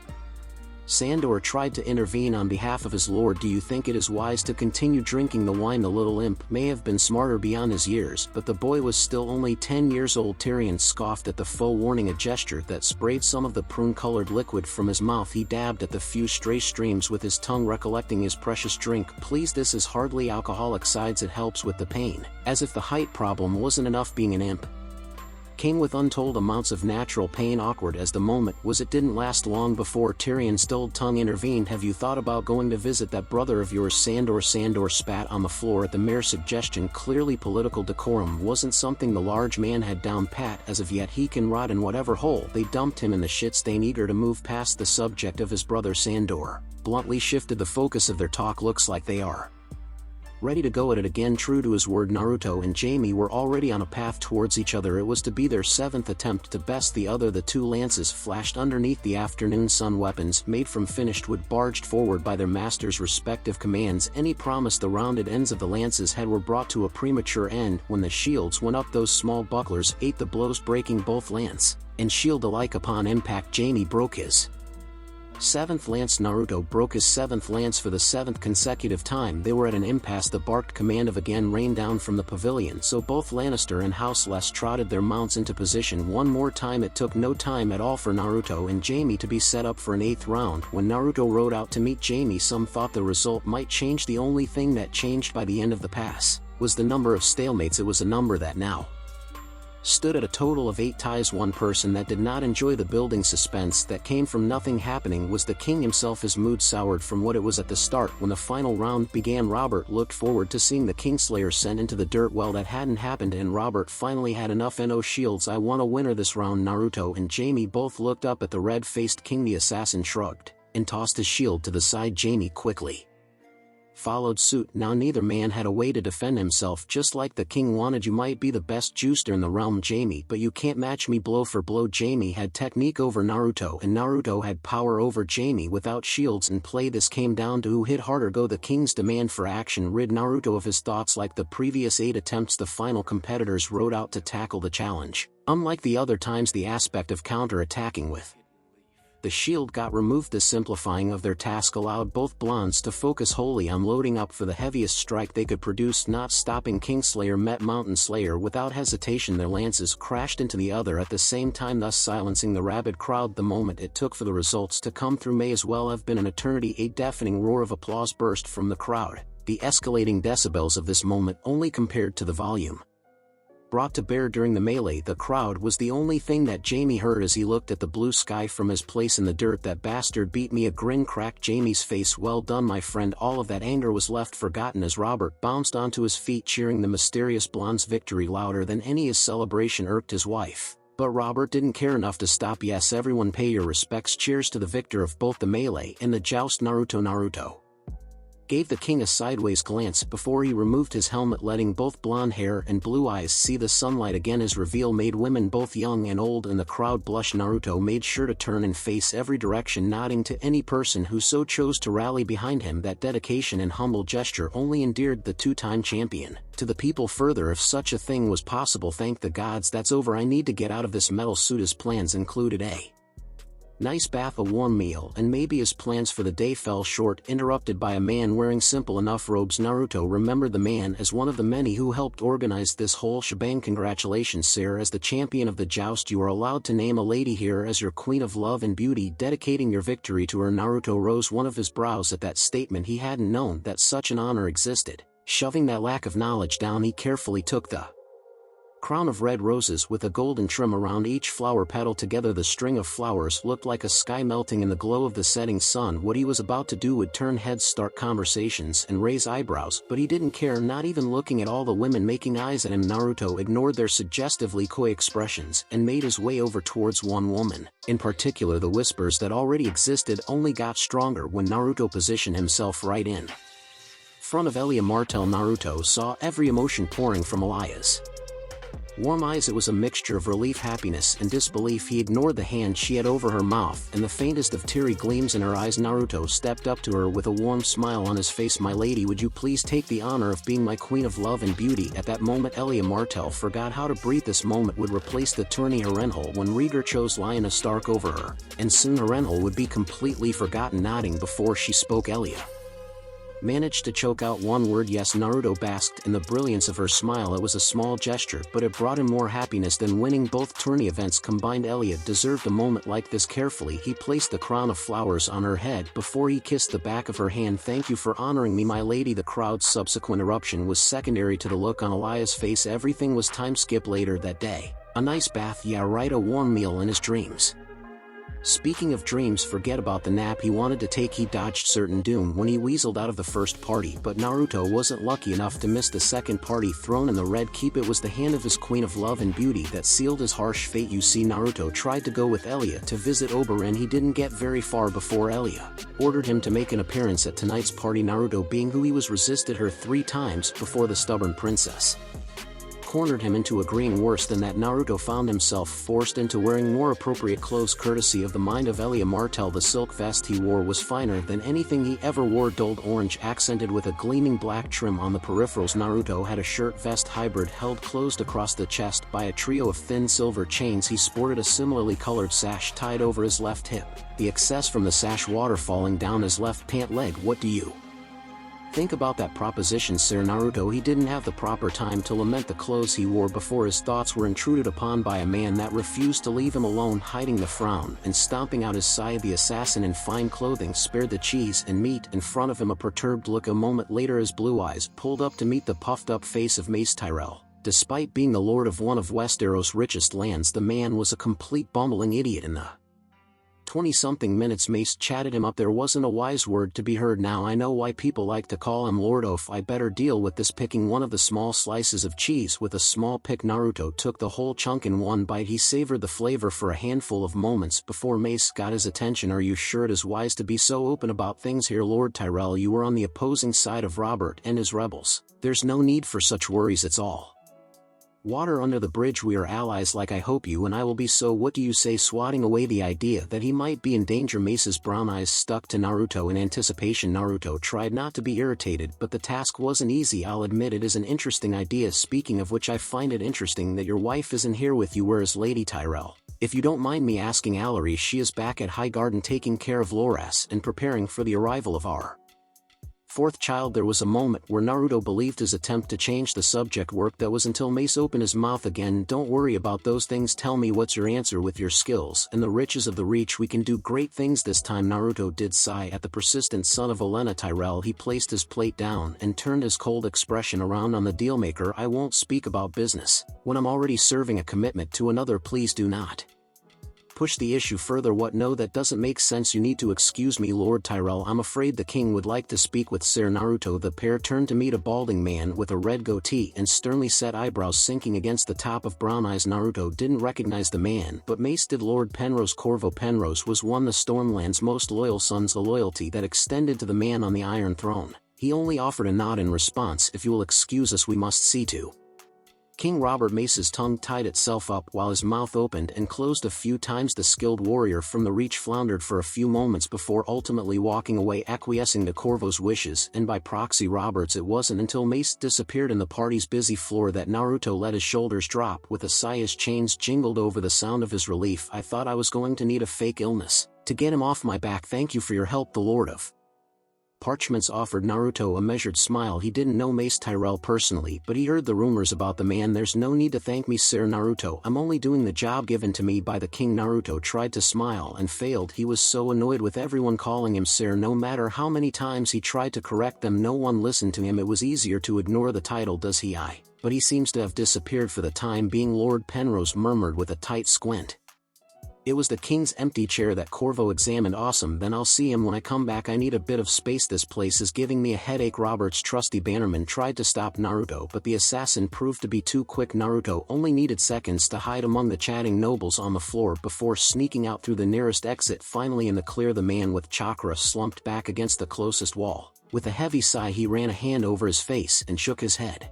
Sandor tried to intervene on behalf of his lord. Do you think it is wise to continue drinking the wine? The little imp may have been smarter beyond his years, but the boy was still only 10 years old. Tyrion scoffed at the foe, warning a gesture that sprayed some of the prune-colored liquid from his mouth. He dabbed at the few stray streams with his tongue, recollecting his precious drink. Please, this is hardly alcoholic. Sides, it helps with the pain. As if the height problem wasn't enough, being an imp came with untold amounts of natural pain. Awkward as the moment was, it didn't last long before Tyrion's dull tongue intervened. Have you thought about going to visit that brother of yours, Sandor? Sandor spat on the floor at the mayor's suggestion. Clearly political decorum wasn't something the large man had down pat as of yet. He can rot in whatever hole they dumped him in the shit stain. Eager to move past the subject of his brother, Sandor bluntly shifted the focus of their talk. Looks like they are ready to go at it again. True to his word, Naruto and Jamie were already on a path towards each other. It was to be their 7th attempt to best the other. The 2 lances flashed underneath the afternoon sun. Weapons made from finished wood barged forward by their masters' respective commands. Any promise the rounded ends of the lances had were brought to a premature end when the shields went up. Those small bucklers ate the blows, breaking both lance and shield alike. Upon impact, Jamie broke his 7th Lance. Naruto broke his 7th lance for the 7th consecutive time. They were at an impasse. The barked command of again rained down from the pavilion, so both Lannister and House Les trotted their mounts into position one more time. It took no time at all for Naruto and Jaime to be set up for an 8th round. When Naruto rode out to meet Jaime, some thought the result might change. The only thing that changed by the end of the pass was the number of stalemates. It was a number that now stood at a total of 8 ties. One person that did not enjoy the building suspense that came from nothing happening was the king himself. His mood soured from what it was at the start. When the final round began, Robert looked forward to seeing the Kingslayer sent into the dirt. Well, that hadn't happened, and Robert finally had enough. No shields. I want a winner this round. Naruto and Jaime both looked up at the red-faced king. The assassin shrugged and tossed his shield to the side. Jaime quickly followed suit. Now neither man had a way to defend himself. Just like the king wanted. You might be the best juicer in the realm, Jaime, but you can't match me blow for blow. Jaime had technique over Naruto, and Naruto had power over Jaime. Without shields in play, this came down to who hit harder. Go. The king's demand for action rid Naruto of his thoughts. Like the previous 8 attempts, the final competitors rode out to tackle the challenge. Unlike the other times, the aspect of counter-attacking with the shield got removed. The simplifying of their task allowed both blondes to focus wholly on loading up for the heaviest strike they could produce. Not stopping, Kingslayer met Mountain Slayer without hesitation. Their lances crashed into the other at the same time, thus silencing the rabid crowd. The moment it took for the results to come through may as well have been an eternity. A deafening roar of applause burst from the crowd, the escalating decibels of this moment only compared to the volume brought to bear during the melee. The crowd was the only thing that Jaime heard as he looked at the blue sky from his place in the dirt. That bastard beat me. A grin cracked Jaime's face. Well done, my friend. All of that anger was left forgotten as Robert bounced onto his feet, cheering the mysterious blonde's victory louder than any. His celebration irked his wife, but Robert didn't care enough to stop. Yes, everyone pay your respects. Cheers to the victor of both the melee and the joust. Naruto gave the king a sideways glance before he removed his helmet, letting both blonde hair and blue eyes see the sunlight again. His reveal made women both young and old in the crowd blush. Naruto made sure to turn and face every direction, nodding to any person who so chose to rally behind him. That dedication and humble gesture only endeared the 2-time champion to the people further. If such a thing was possible, thank the gods. That's over. I need to get out of this metal suit. His plans included a nice bath, a warm meal, and maybe his plans for the day fell short, interrupted by a man wearing simple enough robes. Naruto remembered the man as one of the many who helped organize this whole shebang. Congratulations, sir. As the champion of the joust, you are allowed to name a lady here as your queen of love and beauty, dedicating your victory to her. Naruto rose one of his brows at that statement. He hadn't known that such an honor existed. Shoving that lack of knowledge down, he carefully took the crown of red roses with a golden trim around each flower petal. Together the string of flowers looked like a sky melting in the glow of the setting sun. What he was about to do would turn heads, start conversations, and raise eyebrows, but he didn't care, not even looking at all the women making eyes at him. Naruto ignored their suggestively coy expressions and made his way over towards one woman. In particular, the whispers that already existed only got stronger when Naruto positioned himself right in front of Elia Martell. Naruto saw every emotion pouring from Elia's warm eyes. It was a mixture of relief, happiness, and disbelief. He ignored the hand she had over her mouth and the faintest of teary gleams in her eyes. Naruto stepped up to her with a warm smile on his face. My lady, would you please take the honor of being my queen of love and beauty? At that moment, Elia Martell forgot how to breathe. This moment would replace the tourney Harrenhal when Rhaegar chose Lyanna Stark over her, and soon Harrenhal would be completely forgotten. Nodding before she spoke, Elia managed to choke out one word, yes. Naruto basked in the brilliance of her smile. It was a small gesture, but it brought him more happiness than winning both tourney events combined. Elia deserved a moment like this. Carefully he placed the crown of flowers on her head before he kissed the back of her hand. Thank you for honoring me, my lady. The crowd's subsequent eruption was secondary to the look on Elia's face. Everything was time skip. Later that day, a nice bath, yeah right, a warm meal, and his dreams. Speaking of dreams, forget about the nap he wanted to take. He dodged certain doom when he weaseled out of the first party, but Naruto wasn't lucky enough to miss the second party thrown in the Red Keep. It was the hand of his queen of love and beauty that sealed his harsh fate. You see, Naruto tried to go with Elia to visit Oberyn. He didn't get very far before Elia ordered him to make an appearance at tonight's party. Naruto, being who he was, resisted her 3 times before the stubborn princess cornered him into agreeing. Worse than that, Naruto found himself forced into wearing more appropriate clothes courtesy of the mind of Elia Martell. The silk vest he wore was finer than anything he ever wore, dulled orange accented with a gleaming black trim on the peripherals. Naruto had a shirt-vest hybrid held closed across the chest by a trio of thin silver chains. He sported a similarly colored sash tied over his left hip, the excess from the sash waterfalling down his left pant leg. What do you think about that proposition, Sir Naruto? He didn't have the proper time to lament the clothes he wore before his thoughts were intruded upon by a man that refused to leave him alone, hiding the frown and stomping out his side. The assassin in fine clothing spared the cheese and meat in front of him, a perturbed look. A moment later his blue eyes pulled up to meet the puffed-up face of Mace Tyrell. Despite being the lord of one of Westeros' richest lands, the man was a complete bumbling idiot. In the 20-something minutes Mace chatted him up, there wasn't a wise word to be heard. Now I know why people like to call him Lord Oaf. I better deal with this. Picking one of the small slices of cheese with a small pick, Naruto took the whole chunk in one bite. He savored the flavor for a handful of moments before Mace got his attention. Are you sure it is wise to be so open about things here, Lord Tyrell? You were on the opposing side of Robert and his rebels. There's no need for such worries, it's all water under the bridge. We are allies like I hope you and I will be. So what do you say? Swatting away the idea that he might be in danger, Mace's brown eyes stuck to Naruto in anticipation. Naruto tried not to be irritated, but the task wasn't easy. I'll admit it is an interesting idea. Speaking of which, I find it interesting that your wife isn't here with you. Where is Lady Tyrell? If you don't mind me asking. Allery, she is back at High Garden taking care of Loras and preparing for the arrival of our fourth child. There was a moment where Naruto believed his attempt to change the subject worked. That was until Mace opened his mouth again. Don't worry about those things. Tell me what's your answer. With your skills and the riches of the Reach, we can do great things this time. Naruto did sigh at the persistent son of Olenna Tyrell. He placed his plate down and turned his cold expression around on the dealmaker. I won't speak about business when I'm already serving a commitment to another. Please do not push the issue further. What? No, that doesn't make sense. You need to excuse me, Lord Tyrell. I'm afraid the king would like to speak with Sir Naruto. The pair turned to meet a balding man with a red goatee and sternly set eyebrows sinking against the top of brown eyes. Naruto didn't recognize the man, but Mace did. Lord Penrose Corvo Penrose was one of the Stormland's most loyal sons, a loyalty that extended to the man on the Iron Throne. He only offered a nod in response. If you will excuse us, we must see to King Robert. Mace's tongue tied itself up while his mouth opened and closed a few times. The skilled warrior from the Reach floundered for a few moments before ultimately walking away, acquiescing to Corvo's wishes, and by proxy Robert's. It wasn't until Mace disappeared in the party's busy floor that Naruto let his shoulders drop with a sigh. His chains jingled over the sound of his relief. I thought I was going to need a fake illness to get him off my back. Thank you for your help. The Lord of Parchments offered Naruto a measured smile. He didn't know Mace Tyrell personally, but he heard the rumors about the man. There's no need to thank me, Sir Naruto. I'm only doing the job given to me by the king. Naruto tried to smile and failed. He was so annoyed with everyone calling him Sir. No matter how many times he tried to correct them, no one listened to him. It was easier to ignore the title. Does he? But he seems to have disappeared for the time being, Lord Penrose murmured with a tight squint. It was the king's empty chair that Corvo examined. Awesome, then I'll see him when I come back. I need a bit of space. This place is giving me a headache. Robert's trusty bannerman tried to stop Naruto, but the assassin proved to be too quick. Naruto only needed seconds to hide among the chatting nobles on the floor before sneaking out through the nearest exit. Finally in the clear, the man with chakra slumped back against the closest wall. With a heavy sigh he ran a hand over his face and shook his head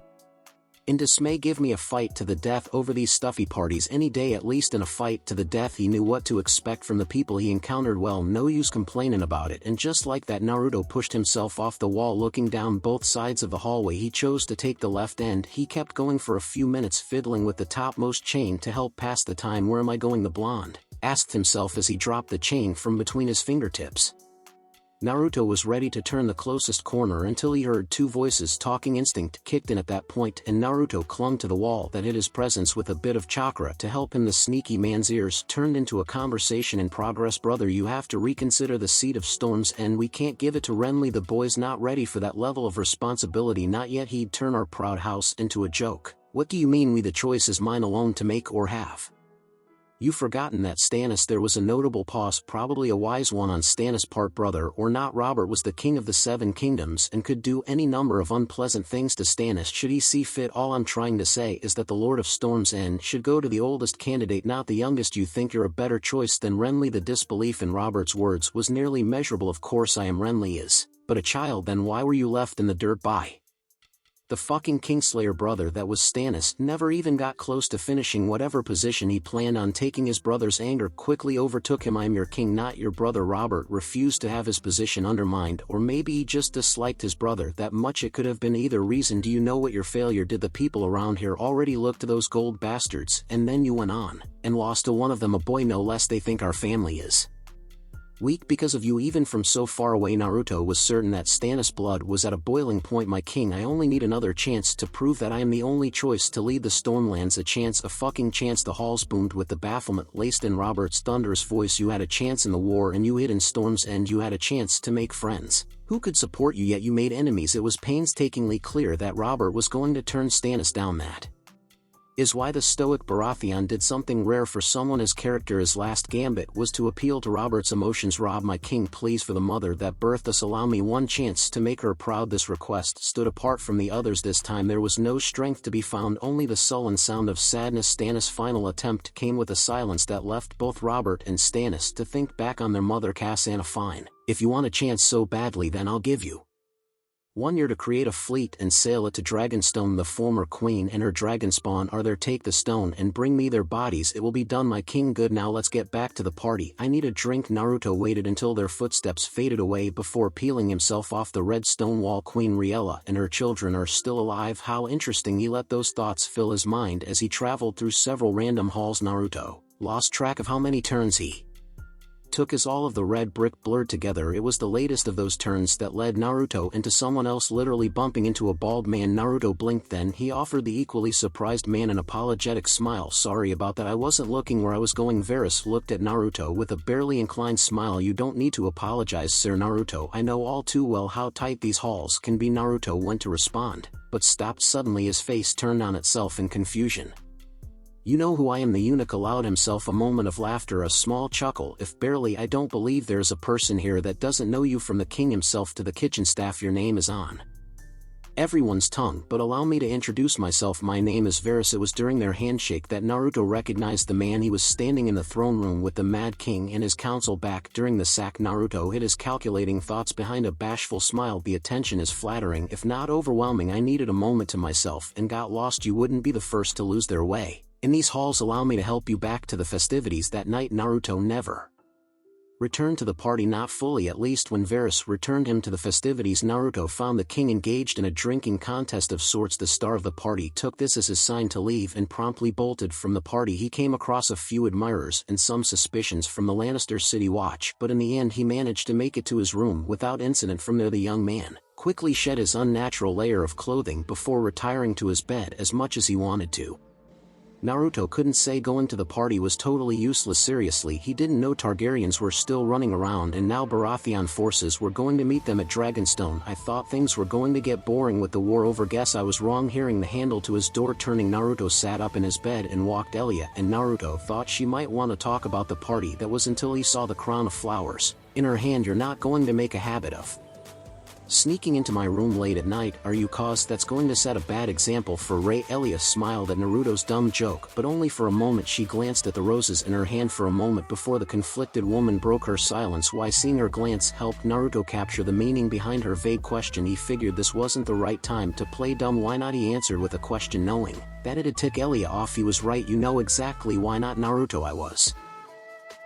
in dismay. Give me a fight to the death over these stuffy parties any day, at least in a fight to the death. He knew what to expect from the people he encountered. Well, no use complaining about it. And just like that, Naruto pushed himself off the wall. Looking down both sides of the hallway, he chose to take the left end. He kept going for a few minutes, fiddling with the topmost chain to help pass the time. Where am I going? The blonde asked himself as he dropped the chain from between his fingertips. Naruto was ready to turn the closest corner until he heard two voices talking. Instinct kicked in at that point, and Naruto clung to the wall that hid his presence with a bit of chakra to help him. The sneaky man's ears turned into a conversation in progress. Brother, you have to reconsider the seat of Storm's End. We can't give it to Renly. The boy's not ready for that level of responsibility. Not yet. He'd turn our proud house into a joke. What do you mean we? The choice is mine alone to make or have. You've forgotten that, Stannis. There was a notable pause, probably a wise one on Stannis' part. Brother or not, Robert was the king of the Seven Kingdoms and could do any number of unpleasant things to Stannis should he see fit. All I'm trying to say is that the Lord of Storm's End should go to the oldest candidate, not the youngest. You think you're a better choice than Renly? The disbelief in Robert's words was nearly measurable. Of course I am. Renly is but a child. Then why were you left in the dirt by The fucking Kingslayer brother that was Stannis never even got close to finishing whatever position he planned on taking. His brother's anger quickly overtook him. I'm your king, not your brother. Robert refused to have his position undermined, or maybe he just disliked his brother that much. It could have been either reason. Do you know what your failure did? The people around here already look to those gold bastards, and then you went on and lost to one of them, a boy no less. They think our family is weak because of you, even from so far away. Naruto was certain that Stannis' blood was at a boiling point. My king, I only need another chance to prove that I am the only choice to lead the Stormlands. A chance, a fucking chance. The halls boomed with the bafflement laced in Robert's thunderous voice. You had a chance in the war and you hid in Storm's End. You had a chance to make friends who could support you, yet you made enemies. It was painstakingly clear that Robert was going to turn Stannis down. That is why the stoic Baratheon did something rare for someone his character. His last gambit was to appeal to Robert's emotions. Rob, my king, please, for the mother that birthed us, allow me one chance to make her proud. This request stood apart from the others. This time there was no strength to be found, only the sullen sound of sadness. Stannis' final attempt came with a silence that left both Robert and Stannis to think back on their mother. Cassandra, fine. If you want a chance so badly, then I'll give you 1 year to create a fleet and sail it to Dragonstone. The former queen and her dragon spawn are there. Take the stone and bring me their bodies. It will be done, my king. Good, now let's get back to the party. I need a drink. Naruto waited until their footsteps faded away before peeling himself off the red stone wall. Queen Riella and her children are still alive. How interesting. He let those thoughts fill his mind as he traveled through several random halls. Naruto lost track of how many turns he took as all of the red brick blurred together. It was the latest of those turns that led Naruto into someone else, literally bumping into a bald man. Naruto blinked, then he offered the equally surprised man an apologetic smile. Sorry about that, I wasn't looking where I was going. Varys looked at Naruto with a barely inclined smile. You don't need to apologize, sir. Naruto, I know all too well how tight these halls can be. Naruto went to respond, but stopped suddenly. His face turned on itself in confusion. You know who I am? The eunuch allowed himself a moment of laughter, a small chuckle. If barely. I don't believe there's a person here that doesn't know you, from the king himself to the kitchen staff. Your name is on everyone's tongue, but allow me to introduce myself. My name is Varys. It was during their handshake that Naruto recognized the man. He was standing in the throne room with the Mad King and his council back during the sack. Naruto hid his calculating thoughts behind a bashful smile. The attention is flattering, if not overwhelming. I needed a moment to myself and got lost. You wouldn't be the first to lose their way in these halls. Allow me to help you back to the festivities. That night Naruto never returned to the party, not fully at least. When Varys returned him to the festivities, Naruto found the king engaged in a drinking contest of sorts. The star of the party took this as his sign to leave and promptly bolted from the party. He came across a few admirers and some suspicions from the Lannister City Watch, but in the end he managed to make it to his room without incident. From there the young man quickly shed his unnatural layer of clothing before retiring to his bed. As much as he wanted to, Naruto couldn't say going to the party was totally useless. Seriously, he didn't know Targaryens were still running around, and now Baratheon forces were going to meet them at Dragonstone. I thought things were going to get boring with the war over. Guess I was wrong. Hearing the handle to his door turning, Naruto sat up in his bed and walked Elia, and Naruto thought she might want to talk about the party that was until he saw the crown of flowers in her hand. You're not going to make a habit of sneaking into my room late at night, are you? Cause that's going to set a bad example for Ray. Elia smiled at Naruto's dumb joke, but only for a moment. She glanced at the roses in her hand for a moment before the conflicted woman broke her silence. Why? Seeing her glance helped Naruto capture the meaning behind her vague question. He figured this wasn't the right time to play dumb. Why not? He answered with a question, knowing that it'd tick Elia off. He was right. You know exactly why not, Naruto. I was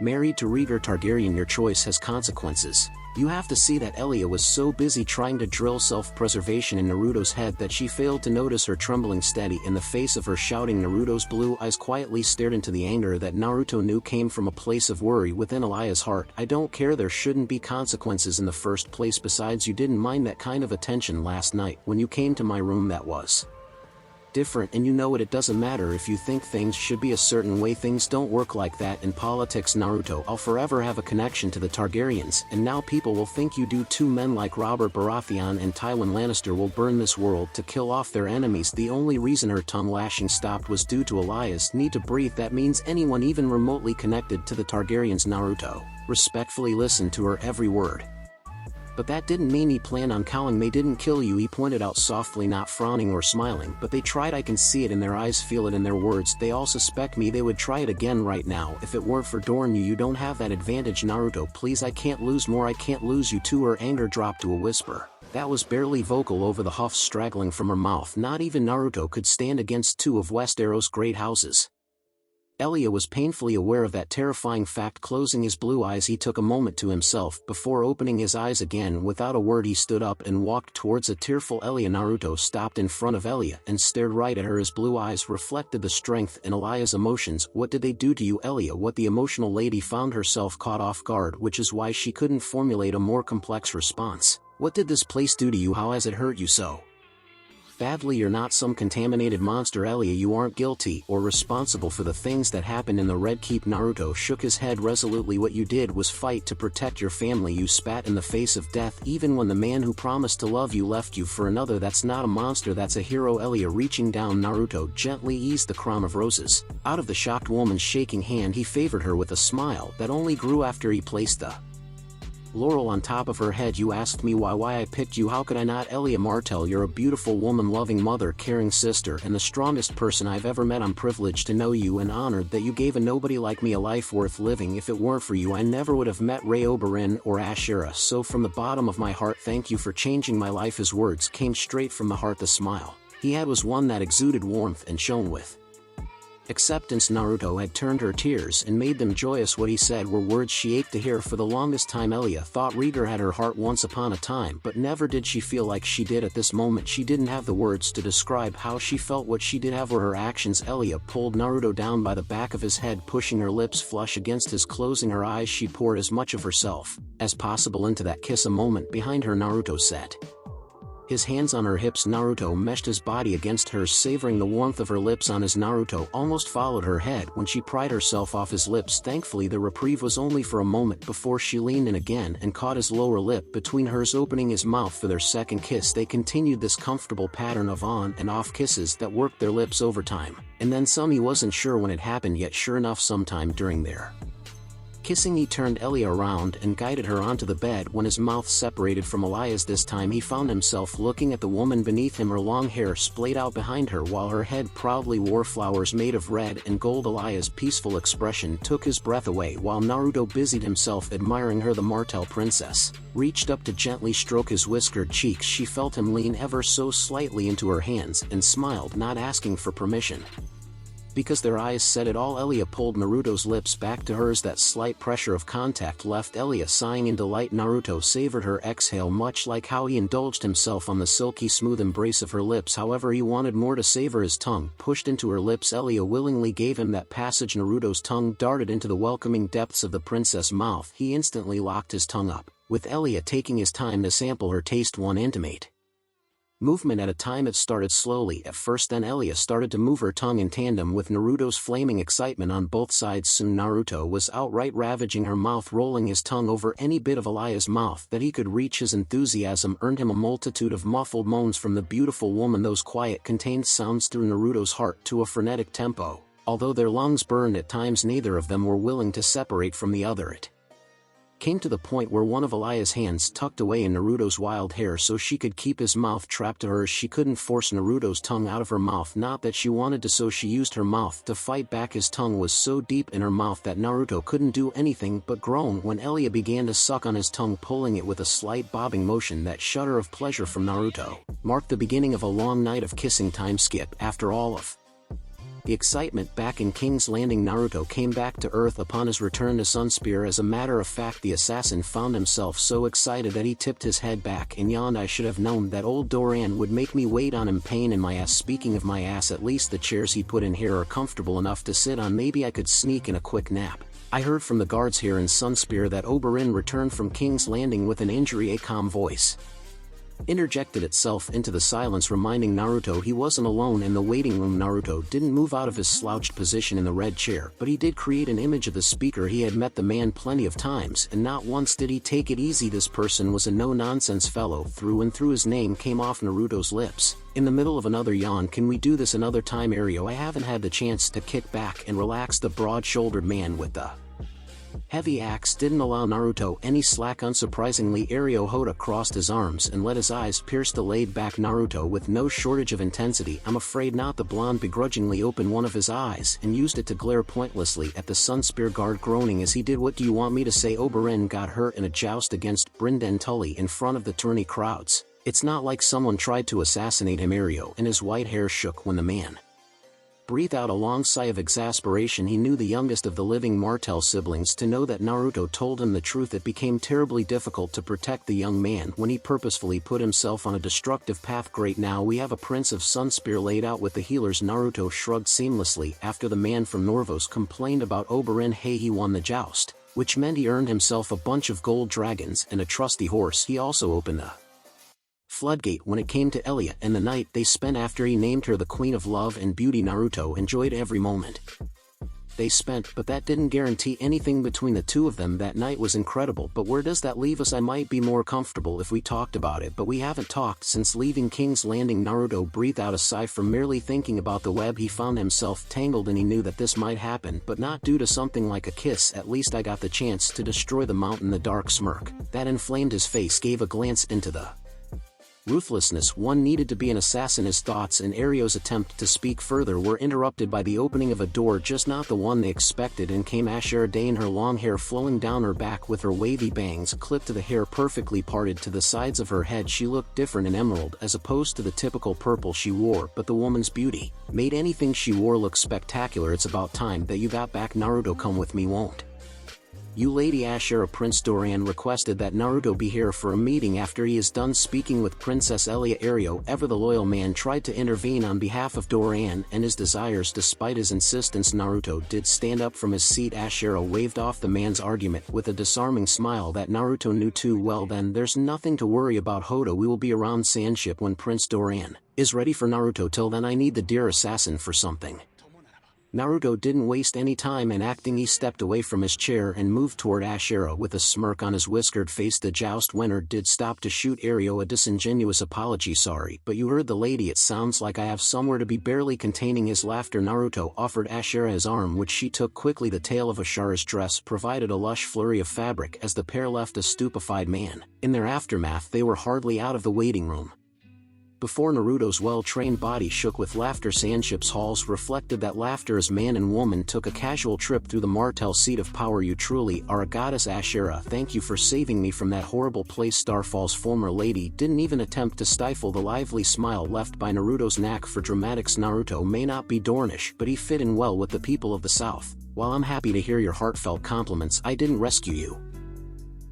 married to Rhaegar Targaryen. Your choice has consequences. You have to see that Elia was so busy trying to drill self-preservation in Naruto's head that she failed to notice her trembling steady in the face of her shouting. Naruto's blue eyes quietly stared into the anger that Naruto knew came from a place of worry within Elia's heart. I don't care, there shouldn't be consequences in the first place. Besides, you didn't mind that kind of attention last night when you came to my room. That was different, and you know it. It doesn't matter if you think things should be a certain way. Things don't work like that in politics, Naruto. I'll forever have a connection to the Targaryens, and now people will think you do. Two men like Robert Baratheon and Tywin Lannister will burn this world to kill off their enemies. The only reason her tongue lashing stopped was due to Elia's need to breathe. That means anyone even remotely connected to the Targaryens. Naruto respectfully listened to her every word. But that didn't mean he planned on killing. They didn't kill you, he pointed out softly, not frowning or smiling, but they tried. I can see it in their eyes, feel it in their words. They all suspect me. They would try it again right now if it weren't for Dorn. You don't have that advantage, Naruto. Please, I can't lose more. I can't lose you too. Her anger dropped to a whisper. That was barely vocal over the huffs straggling from her mouth. Not even Naruto could stand against two of Westeros' great houses. Elia was painfully aware of that terrifying fact. Closing his blue eyes, he took a moment to himself before opening his eyes again. Without a word he stood up and walked towards a tearful Elia. Naruto stopped in front of Elia and stared right at her. His blue eyes reflected the strength in Elia's emotions. "What did they do to you, Elia?" What? The emotional lady found herself caught off guard, which is why she couldn't formulate a more complex response. "What did this place do to you? How has it hurt you so badly? You're not some contaminated monster, Elia. You aren't guilty or responsible for the things that happened in the Red Keep." Naruto shook his head resolutely. "What you did was fight to protect your family. You spat in the face of death even when the man who promised to love you left you for another. That's not a monster, that's a hero." Elia, reaching down, Naruto gently eased the crown of roses out of the shocked woman's shaking hand. He favored her with a smile that only grew after he placed the laurel on top of her head. "You asked me why I picked you. How could I not, Elia Martell? You're a beautiful woman, loving mother, caring sister, and the strongest person I've ever met. I'm privileged to know you and honored that you gave a nobody like me a life worth living. If it weren't for you, I never would have met Rey Oberyn or Ashera. So from the bottom of my heart, thank you for changing my life." His words came straight from the heart. The smile he had was one that exuded warmth and shone with acceptance. Naruto had turned her tears and made them joyous. What he said were words she ached to hear. For the longest time Elia thought Rhaegar had her heart once upon a time, but never did she feel like she did at this moment. She didn't have the words to describe how she felt. What she did have were her actions. Elia pulled Naruto down by the back of his head, pushing her lips flush against his. Closing her eyes, she poured as much of herself as possible into that kiss. A moment behind her, Naruto sat, his hands on her hips. Naruto meshed his body against hers, savoring the warmth of her lips on his. Naruto almost followed her head when she pried herself off his lips. Thankfully the reprieve was only for a moment before she leaned in again and caught his lower lip between hers, opening his mouth for their second kiss. They continued this comfortable pattern of on and off kisses that worked their lips over time, and then some. He wasn't sure when it happened yet. Sure enough, sometime during their kissing he turned Elia around and guided her onto the bed. When his mouth separated from Elia's this time, he found himself looking at the woman beneath him. Her long hair splayed out behind her while her head proudly wore flowers made of red and gold. Elia's peaceful expression took his breath away while Naruto busied himself admiring her. The Martell princess reached up to gently stroke his whiskered cheeks. She felt him lean ever so slightly into her hands and smiled, not asking for permission, because their eyes said it all. Elia pulled Naruto's lips back to hers. That slight pressure of contact left Elia sighing in delight. Naruto savored her exhale, much like how he indulged himself on the silky smooth embrace of her lips. However, he wanted more to savor. His tongue pushed into her lips. Elia willingly gave him that passage. Naruto's tongue darted into the welcoming depths of the princess' mouth. He instantly locked his tongue up, with Elia taking his time to sample her taste, one intimate movement at a time. It started slowly at first, then Elia started to move her tongue in tandem with Naruto's flaming excitement on both sides. Soon Naruto was outright ravaging her mouth, rolling his tongue over any bit of Elia's mouth that he could reach. His enthusiasm earned him a multitude of muffled moans from the beautiful woman. Those quiet, contained sounds threw Naruto's heart to a frenetic tempo. Although their lungs burned at times, neither of them were willing to separate from the other. It came to the point where one of Elia's hands tucked away in Naruto's wild hair so she could keep his mouth trapped to hers. She couldn't force Naruto's tongue out of her mouth, not that she wanted to, so she used her mouth to fight back. His tongue was so deep in her mouth that Naruto couldn't do anything but groan when Elia began to suck on his tongue, pulling it with a slight bobbing motion. That shudder of pleasure from Naruto marked the beginning of a long night of kissing. Time skip after all of the excitement back in King's Landing. Naruto came back to Earth upon his return to Sunspear. As a matter of fact, the assassin found himself so excited that he tipped his head back and yawned. "I should have known that old Doran would make me wait on him. Pain in my ass." Speaking of my ass, at least the chairs he put in here are comfortable enough to sit on. Maybe I could sneak in a quick nap. "I heard from the guards here in Sunspear that Oberyn returned from King's Landing with an injury." A calm voice interjected itself into the silence, reminding Naruto he wasn't alone in the waiting room. Naruto didn't move out of his slouched position in the red chair, but he did create an image of the speaker. He had met the man plenty of times, and not once did he take it easy. This person was a no-nonsense fellow through and through. His name came off Naruto's lips in the middle of another yawn. "Can we do this another time, Ario? I haven't had the chance to kick back and relax." The broad-shouldered man with the heavy axe didn't allow Naruto any slack. Unsurprisingly, Ario Hoda crossed his arms and let his eyes pierce the laid-back Naruto with no shortage of intensity. "I'm afraid not." The blonde begrudgingly opened one of his eyes and used it to glare pointlessly at the Sunspear guard, groaning as he did. "What do you want me to say?" Oberyn got hurt in a joust against Brynden Tully in front of the tourney crowds. It's not like someone tried to assassinate him. Ario and his white hair shook when the man breathed out a long sigh of exasperation. He knew the youngest of the living Martell siblings. To know that Naruto told him the truth, it became terribly difficult to protect the young man when he purposefully put himself on a destructive path. Great, now we have a Prince of Sunspear laid out with the healers. Naruto shrugged seamlessly after the man from Norvos complained about Oberyn. Hey, he won the joust, which meant he earned himself a bunch of gold dragons and a trusty horse. He also opened a floodgate when it came to Elia and the night they spent after he named her the Queen of Love and Beauty. Naruto enjoyed every moment they spent, but that didn't guarantee anything between the two of them. That night was incredible, but where does that leave us? I might be more comfortable if we talked about it, but we haven't talked since leaving King's Landing. Naruto breathed out a sigh from merely thinking about the web he found himself tangled in. He knew that this might happen, but not due to something like a kiss. At least I got the chance to destroy the mountain. The dark smirk that inflamed his face gave a glance into the ruthlessness. One needed to be an assassin. His thoughts and Ario's attempt to speak further were interrupted by the opening of a door, just not the one they expected, and came Ashera Dane, her long hair flowing down her back with her wavy bangs clipped to the hair perfectly parted to the sides of her head. She looked different in emerald as opposed to the typical purple she wore, but the woman's beauty made anything she wore look spectacular. It's about time that you got back, Naruto. Come with me, won't you, Lady Ashera? Prince Doran requested that Naruto be here for a meeting after he is done speaking with Princess Elia. Ario, ever the loyal man, tried to intervene on behalf of Doran and his desires. Despite his insistence, Naruto did stand up from his seat. Ashera waved off the man's argument with a disarming smile that Naruto knew too well. Then there's nothing to worry about, Hodo. We will be around Sandship when Prince Doran is ready for Naruto. Till then I need the dear assassin for something. Naruto didn't waste any time in acting. He stepped away from his chair and moved toward Ashera with a smirk on his whiskered face. The joust winner did stop to shoot Ario a disingenuous apology. Sorry, but you heard the lady. It sounds like I have somewhere to be. Barely containing his laughter, Naruto offered Ashera his arm, which she took quickly. The tail of Ashera's dress provided a lush flurry of fabric as the pair left a stupefied man. In their aftermath, they were hardly out of the waiting room before Naruto's well-trained body shook with laughter. Sandship's halls reflected that laughter as man and woman took a casual trip through the Martell seat of power. You truly are a goddess, Ashera. Thank you for saving me from that horrible place. Starfall's former lady didn't even attempt to stifle the lively smile left by Naruto's knack for dramatics. Naruto may not be Dornish, but he fit in well with the people of the South. While I'm happy to hear your heartfelt compliments, I didn't rescue you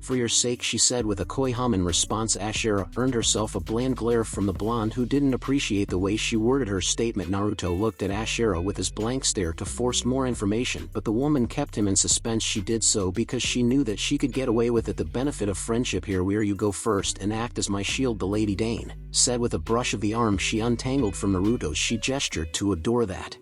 for your sake, she said with a coy hum. In response, Ashera earned herself a bland glare from the blonde, who didn't appreciate the way she worded her statement. Naruto looked at Ashera with his blank stare to force more information, but the woman kept him in suspense. She did so because she knew that she could get away with it. The benefit of friendship here. Where you go first and act as my shield, the Lady Dane said with a brush of the arm she untangled from Naruto's. She gestured to a door that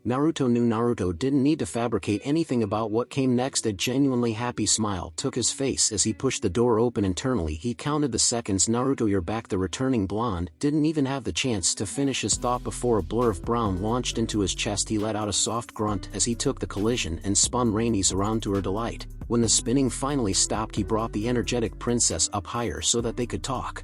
Naruto knew. Naruto didn't need to fabricate anything about what came next. A genuinely happy smile took his face as he pushed the door open. Internally he counted the seconds. Naruto, you're back. The returning blonde didn't even have the chance to finish his thought before a blur of brown launched into his chest. He let out a soft grunt as he took the collision and spun Rhaenys around to her delight. When the spinning finally stopped, he brought the energetic princess up higher so that they could talk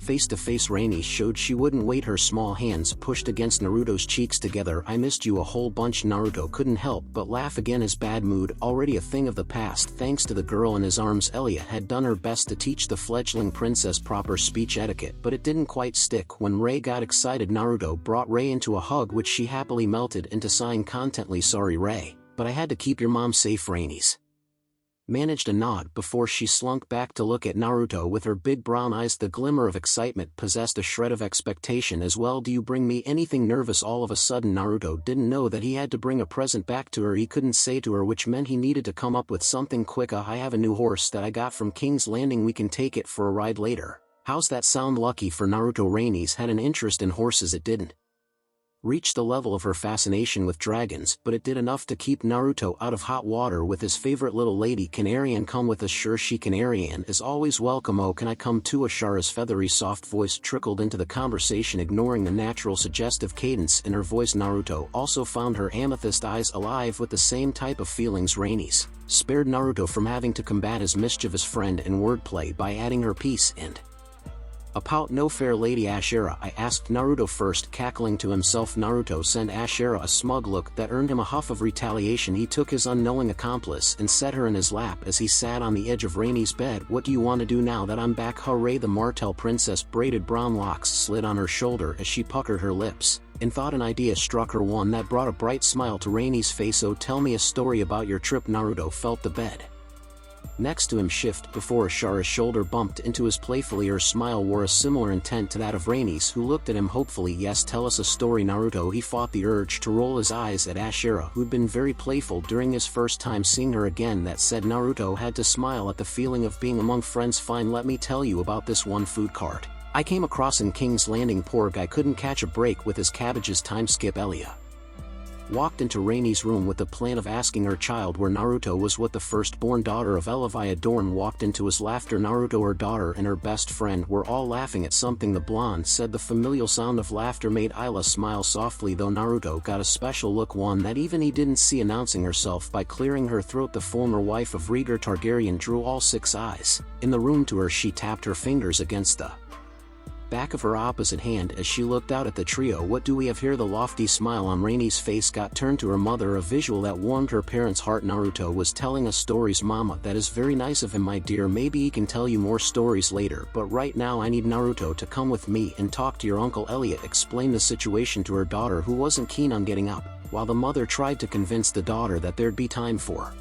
face to face. Rhaenys showed she wouldn't wait. Her small hands pushed against Naruto's cheeks together. I missed you a whole bunch. Naruto couldn't help but laugh again, his bad mood already a thing of the past thanks to the girl in his arms. Elia had done her best to teach the fledgling princess proper speech etiquette, but it didn't quite stick. When Ray got excited, Naruto brought Ray into a hug, which she happily melted into, sighing contently. Sorry, Ray, but I had to keep your mom safe. Rhaenys managed a nod before she slunk back to look at Naruto with her big brown eyes. The glimmer of excitement possessed a shred of expectation as well. Do you bring me anything? Nervous all of a sudden, Naruto didn't know that he had to bring a present back to her. He couldn't say to her, which meant he needed to come up with something quick. I have a new horse that I got from King's Landing. We can take it for a ride later. How's that sound? Lucky for Naruto, Rhaenys had an interest in horses. It didn't reach the level of her fascination with dragons, but it did enough to keep Naruto out of hot water with his favorite little lady. Canarian, come with us. Sure, she Canarian is always welcome. Oh, can I come too? Ashera's feathery soft voice trickled into the conversation, ignoring the natural suggestive cadence in her voice. Naruto also found her amethyst eyes alive with the same type of feelings. Rhaenys spared Naruto from having to combat his mischievous friend in wordplay by adding her peace and "About no fair lady Ashera?" I asked Naruto first, cackling to himself. Naruto sent Ashera a smug look that earned him a huff of retaliation. He took his unknowing accomplice and set her in his lap as he sat on the edge of Rainey's bed. "What do you want to do now that I'm back?" Hooray! The Martell princess braided brown locks slid on her shoulder as she puckered her lips, and thought an idea struck her, one that brought a bright smile to Rainey's face. "Oh, tell me a story about your trip." Naruto felt the bed next to him shift before Ashera's shoulder bumped into his playfully. Her smile wore a similar intent to that of Rainey's, who looked at him hopefully. "Yes, tell us a story, Naruto." He fought the urge to roll his eyes at Ashera, who'd been very playful during his first time seeing her. Again, that said, Naruto had to smile at the feeling of being among friends. "Fine, let me tell you about this one food cart I came across in King's Landing. Poor guy couldn't catch a break with his cabbages." Time skip. Elia walked into Rainey's room with the plan of asking her child where Naruto was. What? The firstborn daughter of Levi Dorn walked into his laughter. Naruto, her daughter, and her best friend were all laughing at something the blonde said. The familial sound of laughter made Ayla smile softly, though Naruto got a special look, one that even he didn't see. Announcing herself by clearing her throat, the former wife of Rhaegar Targaryen drew all six eyes in the room to her. She tapped her fingers against the back of her opposite hand as she looked out at the trio. "What do we have here?" The lofty smile on Rainey's face got turned to her mother, a visual that warmed her parents' heart. "Naruto was telling us stories, Mama." "That is very nice of him, my dear. Maybe he can tell you more stories later, but right now I need Naruto to come with me and talk to your uncle." Elia explained the situation to her daughter, who wasn't keen on getting up, while the mother tried to convince the daughter that there'd be time for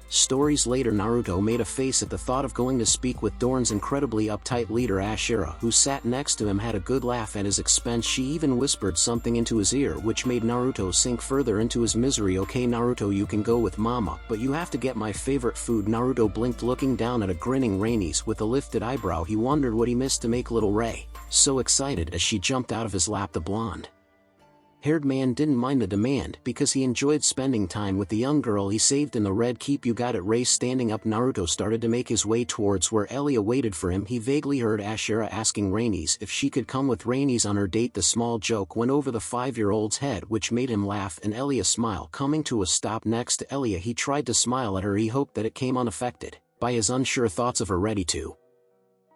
stories later. Naruto made a face at the thought of going to speak with Dorn's incredibly uptight leader. Ashera, who sat next to him, had a good laugh at his expense. She even whispered something into his ear, which made Naruto sink further into his misery. "Okay, Naruto, you can go with Mama, but you have to get my favorite food." Naruto blinked, looking down at a grinning Rainey's with a lifted eyebrow. He wondered what he missed to make little Ray so excited as she jumped out of his lap. The blonde-haired man didn't mind the demand because he enjoyed spending time with the young girl he saved in the Red Keep. "You got it." Ray standing up, Naruto started to make his way towards where Elia waited for him. He vaguely heard Ashera asking Rainey's if she could come with Rainey's on her date. The small joke went over the 5-year-old's head, which made him laugh, and Elia smiled. Coming to a stop next to Elia, he tried to smile at her. He hoped that it came unaffected by his unsure thoughts of her ready to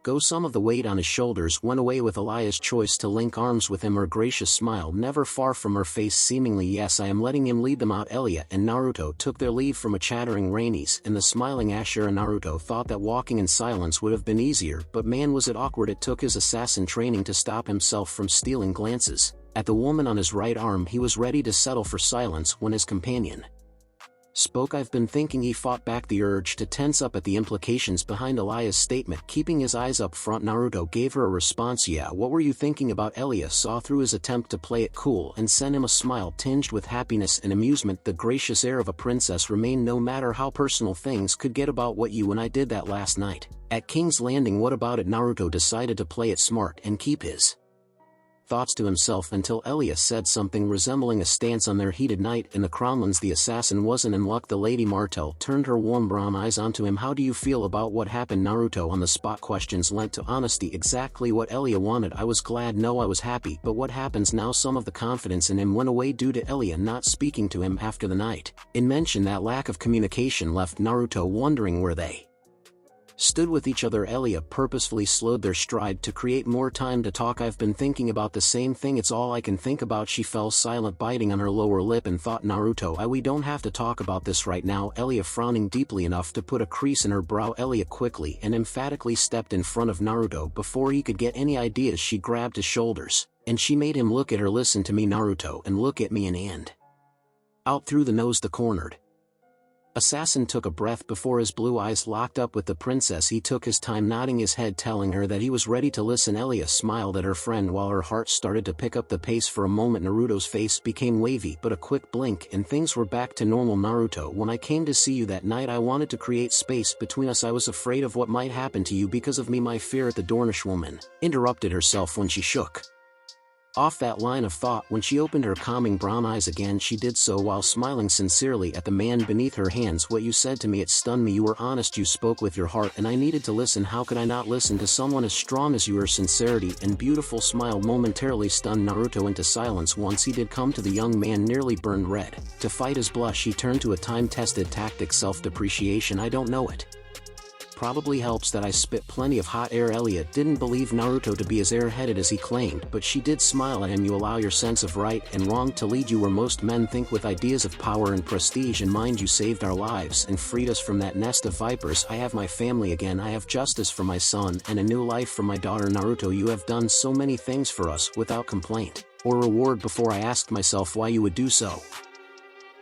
go. Some of the weight on his shoulders went away with Elia's choice to link arms with him, her gracious smile never far from her face. Seemingly, "Yes, I am letting him lead them out." Elia and Naruto took their leave from a chattering Rainey's and the smiling Ashera. Naruto thought that walking in silence would have been easier, but man was it awkward. It took his assassin training to stop himself from stealing glances at the woman on his right arm. He was ready to settle for silence when his companion spoke. "I've been thinking." He fought back the urge to tense up at the implications behind Elia's statement. Keeping his eyes up front, Naruto gave her a response. "Yeah, what were you thinking about?" Elia saw through his attempt to play it cool and sent him a smile tinged with happiness and amusement. The gracious air of a princess remained no matter how personal things could get. "About what you and I did that last night at King's Landing." "What about it?" Naruto decided to play it smart and keep his thoughts to himself until Elia said something resembling a stance on their heated night in the Crownlands. The assassin wasn't in luck. The Lady Martell turned her warm brown eyes onto him. "How do you feel about what happened?" Naruto on the spot questions lent to honesty, exactly what Elia wanted. "I was glad." "No, I was happy, but what happens now?" Some of the confidence in him went away due to Elia not speaking to him after the night in mention. That lack of communication left Naruto wondering where they stood with each other. Elia purposefully slowed their stride to create more time to talk. "I've been thinking about the same thing. It's all I can think about." She fell silent, biting on her lower lip, and thought, "Naruto, we don't have to talk about this right now." Elia frowning deeply enough to put a crease in her brow. Elia quickly and emphatically stepped in front of Naruto before he could get any ideas. She grabbed his shoulders, and she made him look at her. "Listen to me, Naruto, and look at me." And out through the nose the cornered assassin took a breath before his blue eyes locked up with the princess. He took his time, nodding his head, telling her that he was ready to listen. Elia smiled at her friend while her heart started to pick up the pace. For a moment Naruto's face became wavy, but a quick blink and things were back to normal. "Naruto, when I came to see you that night, I wanted to create space between us. I was afraid of what might happen to you because of me." My fear at the Dornish woman interrupted herself when she shook off that line of thought. When she opened her calming brown eyes again, she did so while smiling sincerely at the man beneath her hands. "What you said to me, it stunned me. You were honest, you spoke with your heart, and I needed to listen. How could I not listen to someone as strong as you?" Her sincerity and beautiful smile momentarily stunned Naruto into silence. Once he did come to, the young man nearly burned red. To fight his blush, he turned to a time-tested tactic, self-depreciation. "I don't know it. probably helps that I spit plenty of hot air. Elia didn't believe Naruto to be as airheaded as he claimed, but she did smile at him. You allow your sense of right and wrong to lead you where most men think, with ideas of power and prestige in mind. You saved our lives and freed us from that nest of vipers. I have my family again. I have justice for my son and a new life for my daughter. Naruto, you have done so many things for us without complaint or reward. Before I asked myself why you would do so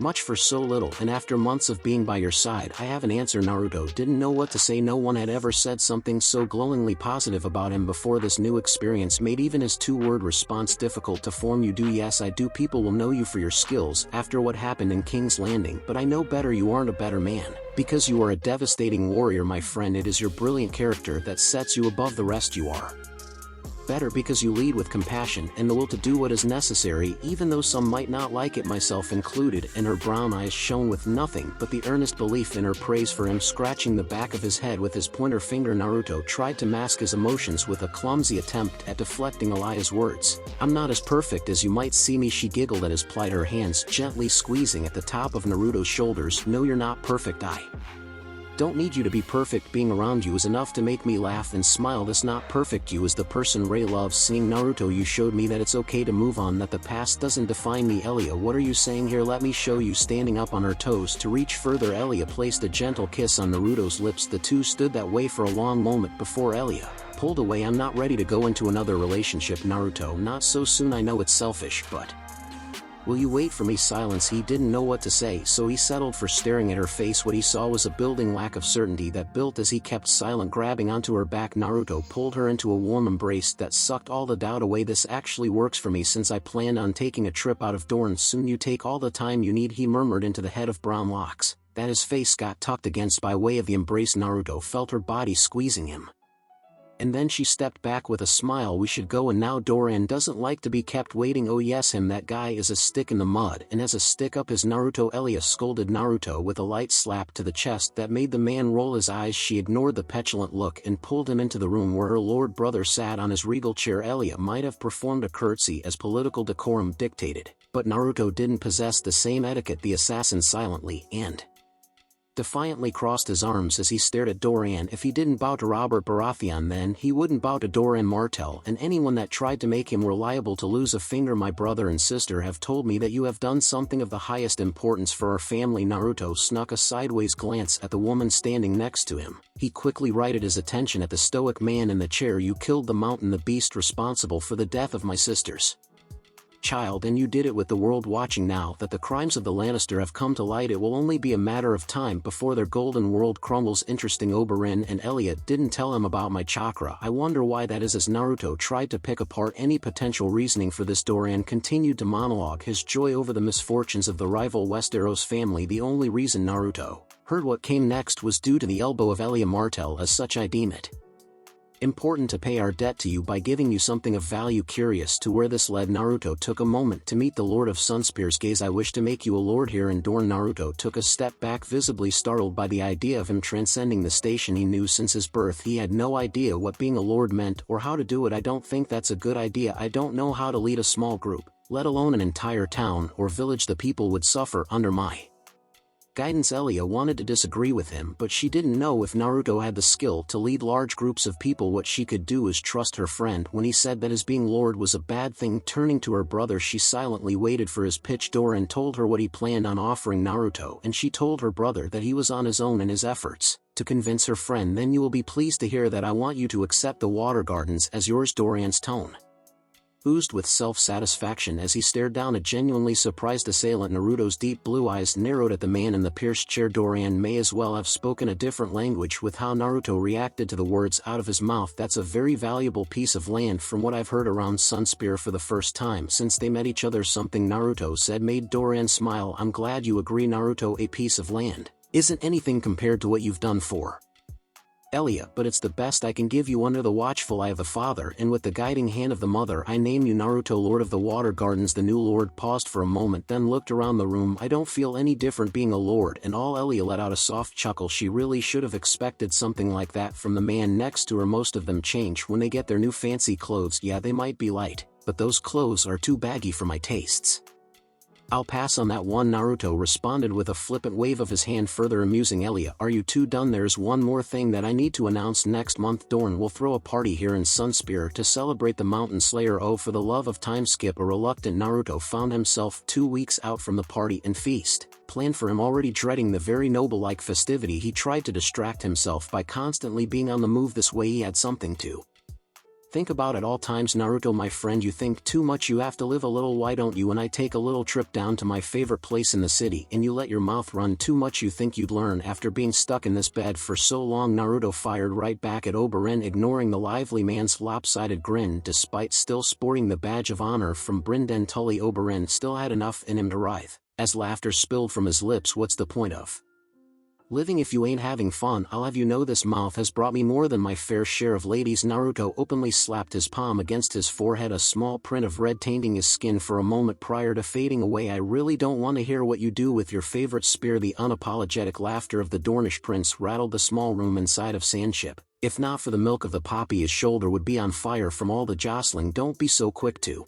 much for so little, and after months of being by your side, I have an answer. Naruto didn't know what to say. No one had ever said something so glowingly positive about him before. This new experience made even his two-word response difficult to form. You do? Yes, I do. People will know you for your skills after what happened in King's Landing, but I know better. You aren't a better man because you are a devastating warrior, my friend. It is your brilliant character that sets you above the rest. You are better because you lead with compassion and the will to do what is necessary, even though some might not like it, myself included. And her brown eyes shone with nothing but the earnest belief in her praise for him. Scratching the back of his head with his pointer finger, Naruto tried to mask his emotions with a clumsy attempt at deflecting Elia's words. I'm not as perfect as you might see me. She giggled at his plight, her hands gently squeezing at the top of Naruto's shoulders. No, you're not perfect. I don't need you to be perfect. Being around you is enough to make me laugh and smile. This not perfect you is the person Ray loves seeing. Naruto, you showed me that it's okay to move on, that the past doesn't define me. Elia, what are you saying here? Let me show you. Standing up on her toes to reach further, Elia placed a gentle kiss on Naruto's lips. The two stood that way for a long moment before Elia pulled away. I'm not ready to go into another relationship, Naruto. Not so soon. I know it's selfish, but will you wait for me? Silence. He didn't know what to say, so he settled for staring at her face. What he saw was a building lack of certainty that built as he kept silent. Grabbing onto her back, Naruto pulled her into a warm embrace that sucked all the doubt away. This actually works for me, since I planned on taking a trip out of Dorne soon. You take all the time you need, he murmured into the head of brown locks that his face got tucked against by way of the embrace. Naruto felt her body squeezing him, and then she stepped back with a smile. We should go. And now Doran doesn't like to be kept waiting. Oh yes, him. That guy is a stick in the mud and has a stick up his. Naruto, Elia scolded Naruto with a light slap to the chest that made the man roll his eyes. She ignored the petulant look and pulled him into the room where her lord brother sat on his regal chair. Elia might have performed a curtsy as political decorum dictated, but Naruto didn't possess the same etiquette. The assassin silently and defiantly crossed his arms as he stared at Doran. If he didn't bow to Robert Baratheon, then he wouldn't bow to Doran Martell and anyone that tried to make him reliable to lose a finger. My brother and sister have told me that you have done something of the highest importance for our family. Naruto snuck a sideways glance at the woman standing next to him. He quickly righted his attention at the stoic man in the chair. You killed the mountain, the beast responsible for the death of my sisters child, and you did it with the world watching. Now that the crimes of the Lannister have come to light, it will only be a matter of time before their golden world crumbles. Interesting. Oberyn and Elliot didn't tell him about my chakra. I wonder why that is. As Naruto tried to pick apart any potential reasoning for this, Doran continued to monologue his joy over the misfortunes of the rival Westeros family. The only reason Naruto heard what came next was due to the elbow of Elia Martell. As such, I deem it important to pay our debt to you by giving you something of value. Curious to where this led, Naruto took a moment to meet the Lord of Sunspear's gaze. I wish to make you a lord here in Dorne. Naruto took a step back, visibly startled by the idea of him transcending the station he knew since his birth. He had no idea what being a lord meant or how to do it. I don't think that's a good idea. I don't know how to lead a small group, let alone an entire town or village. The people would suffer under my guidance. Elia wanted to disagree with him, but she didn't know if Naruto had the skill to lead large groups of people. What she could do was trust her friend when he said that his being lord was a bad thing. Turning to her brother, she silently waited for his pitch. Doran told her what he planned on offering Naruto, and she told her brother that he was on his own in his efforts to convince her friend. Then you will be pleased to hear that I want you to accept the Water Gardens as yours. Doran's tone oozed with self-satisfaction as he stared down a genuinely surprised assailant. Naruto's deep blue eyes narrowed at the man in the pierced chair. Doran may as well have spoken a different language with how Naruto reacted to the words out of his mouth. That's a very valuable piece of land from what I've heard around Sunspear. For the first time since they met each other, something Naruto said made Doran smile. I'm glad you agree, Naruto. A piece of land isn't anything compared to what you've done for Elia, but it's the best I can give you under the watchful eye of the father and with the guiding hand of the mother. I name you Naruto, Lord of the Water Gardens. The new lord paused for a moment, then looked around the room. I don't feel any different being a lord and all. Elia let out a soft chuckle. She really should have expected something like that from the man next to her. Most of them change when they get their new fancy clothes. Yeah, they might be light, but those clothes are too baggy for my tastes. I'll pass on that one. Naruto responded with a flippant wave of his hand, further amusing Elia. Are you two done? There's one more thing that I need to announce. Next month Dorn will throw a party here in Sunspear to celebrate the Mountain Slayer. Oh, for the love of time, skip. A reluctant Naruto found himself 2 weeks out from the party and feast planned for him. Already dreading the very noble-like festivity, he tried to distract himself by constantly being on the move. This way he had something to think about at all times. Naruto, my friend, you think too much. You have to live a little. Why don't you and I take a little trip down to my favorite place in the city and you let your mouth run too much? You think you'd learn after being stuck in this bed for so long? Naruto fired right back at Oberyn, ignoring the lively man's lopsided grin. Despite still sporting the badge of honor from Brinden Tully, Oberyn still had enough in him to writhe as laughter spilled from his lips. What's the point of living if you ain't having fun? I'll have you know this mouth has brought me more than my fair share of ladies. Naruto openly slapped his palm against his forehead, a small print of red tainting his skin for a moment prior to fading away. I really don't want to hear what you do with your favorite spear. The unapologetic laughter of the Dornish prince rattled the small room inside of Sandship. If not for the milk of the poppy, his shoulder would be on fire from all the jostling. Don't be so quick to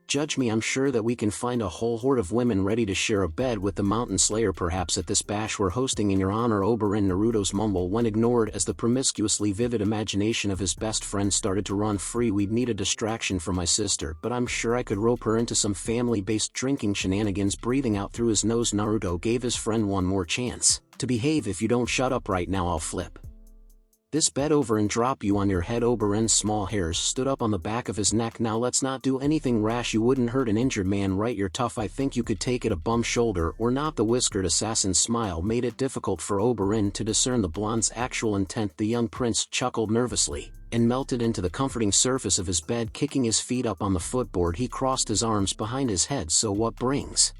judge me. I'm sure that we can find a whole horde of women ready to share a bed with the Mountain Slayer. Perhaps at this bash we're hosting in your honor. Oberyn. Naruto's mumble went ignored as the promiscuously vivid imagination of his best friend started to run free. We'd need a distraction for my sister, but I'm sure I could rope her into some family-based drinking shenanigans. Breathing out through his nose, Naruto gave his friend one more chance to behave. If you don't shut up right now, I'll flip this bed over and drop you on your head. Oberyn's small hairs stood up on the back of his neck. Now let's not do anything rash. You wouldn't hurt an injured man, right? You're tough. I think you could take it. A bum shoulder or not? The whiskered assassin's smile made it difficult for Oberyn to discern the blonde's actual intent. The young prince chuckled nervously and melted into the comforting surface of his bed. Kicking his feet up on the footboard, he crossed his arms behind his head. So what brings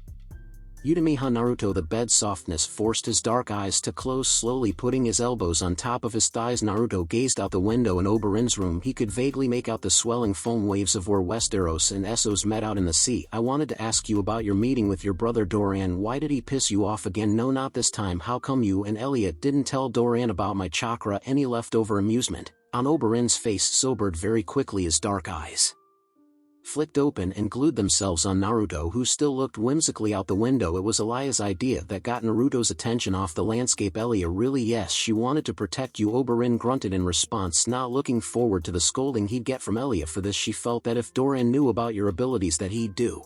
you to me, huh, Naruto? The bed's softness forced his dark eyes to close slowly, putting his elbows on top of his thighs. Naruto gazed out the window in Oberyn's room. He could vaguely make out the swelling foam waves of where Westeros and Essos met out in the sea. I wanted to ask you about your meeting with your brother Doran. Why did he piss you off again? No, not this time. How come you and Elliot didn't tell Doran about my chakra? Any leftover amusement on Oberyn's face sobered very quickly. His dark eyes flicked open and glued themselves on Naruto, who still looked whimsically out the window. It was Elia's idea that got Naruto's attention off the landscape. Elia, really? Yes, she wanted to protect you. Oberyn grunted in response, not looking forward to the scolding he'd get from Elia for this. She felt that if Doran knew about your abilities that he'd do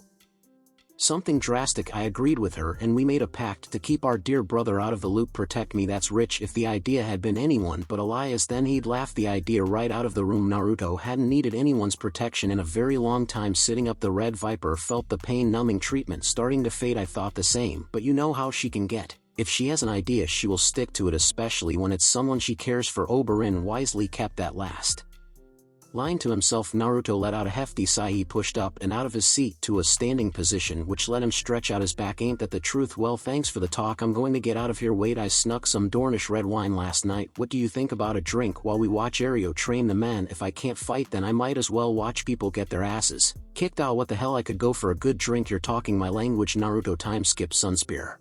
something drastic. I agreed with her and we made a pact to keep our dear brother out of the loop. Protect me? That's rich. If the idea had been anyone but Elias, then he'd laugh the idea right out of the room. Naruto hadn't needed anyone's protection in a very long time. Sitting up, the Red Viper felt the pain-numbing treatment starting to fade. I thought the same, but you know how she can get. If she has an idea, she will stick to it, especially when it's someone she cares for. Oberyn wisely kept that last line to himself. Naruto let out a hefty sigh. He pushed up and out of his seat to a standing position, which let him stretch out his back. Ain't that the truth? Well, thanks for the talk. I'm going to get out of here. Wait, I snuck some Dornish red wine last night. What do you think about a drink while we watch Ario train the men? If I can't fight, then I might as well watch people get their asses kicked out. What the hell, I could go for a good drink. You're talking my language. Naruto time skip. Sunspear.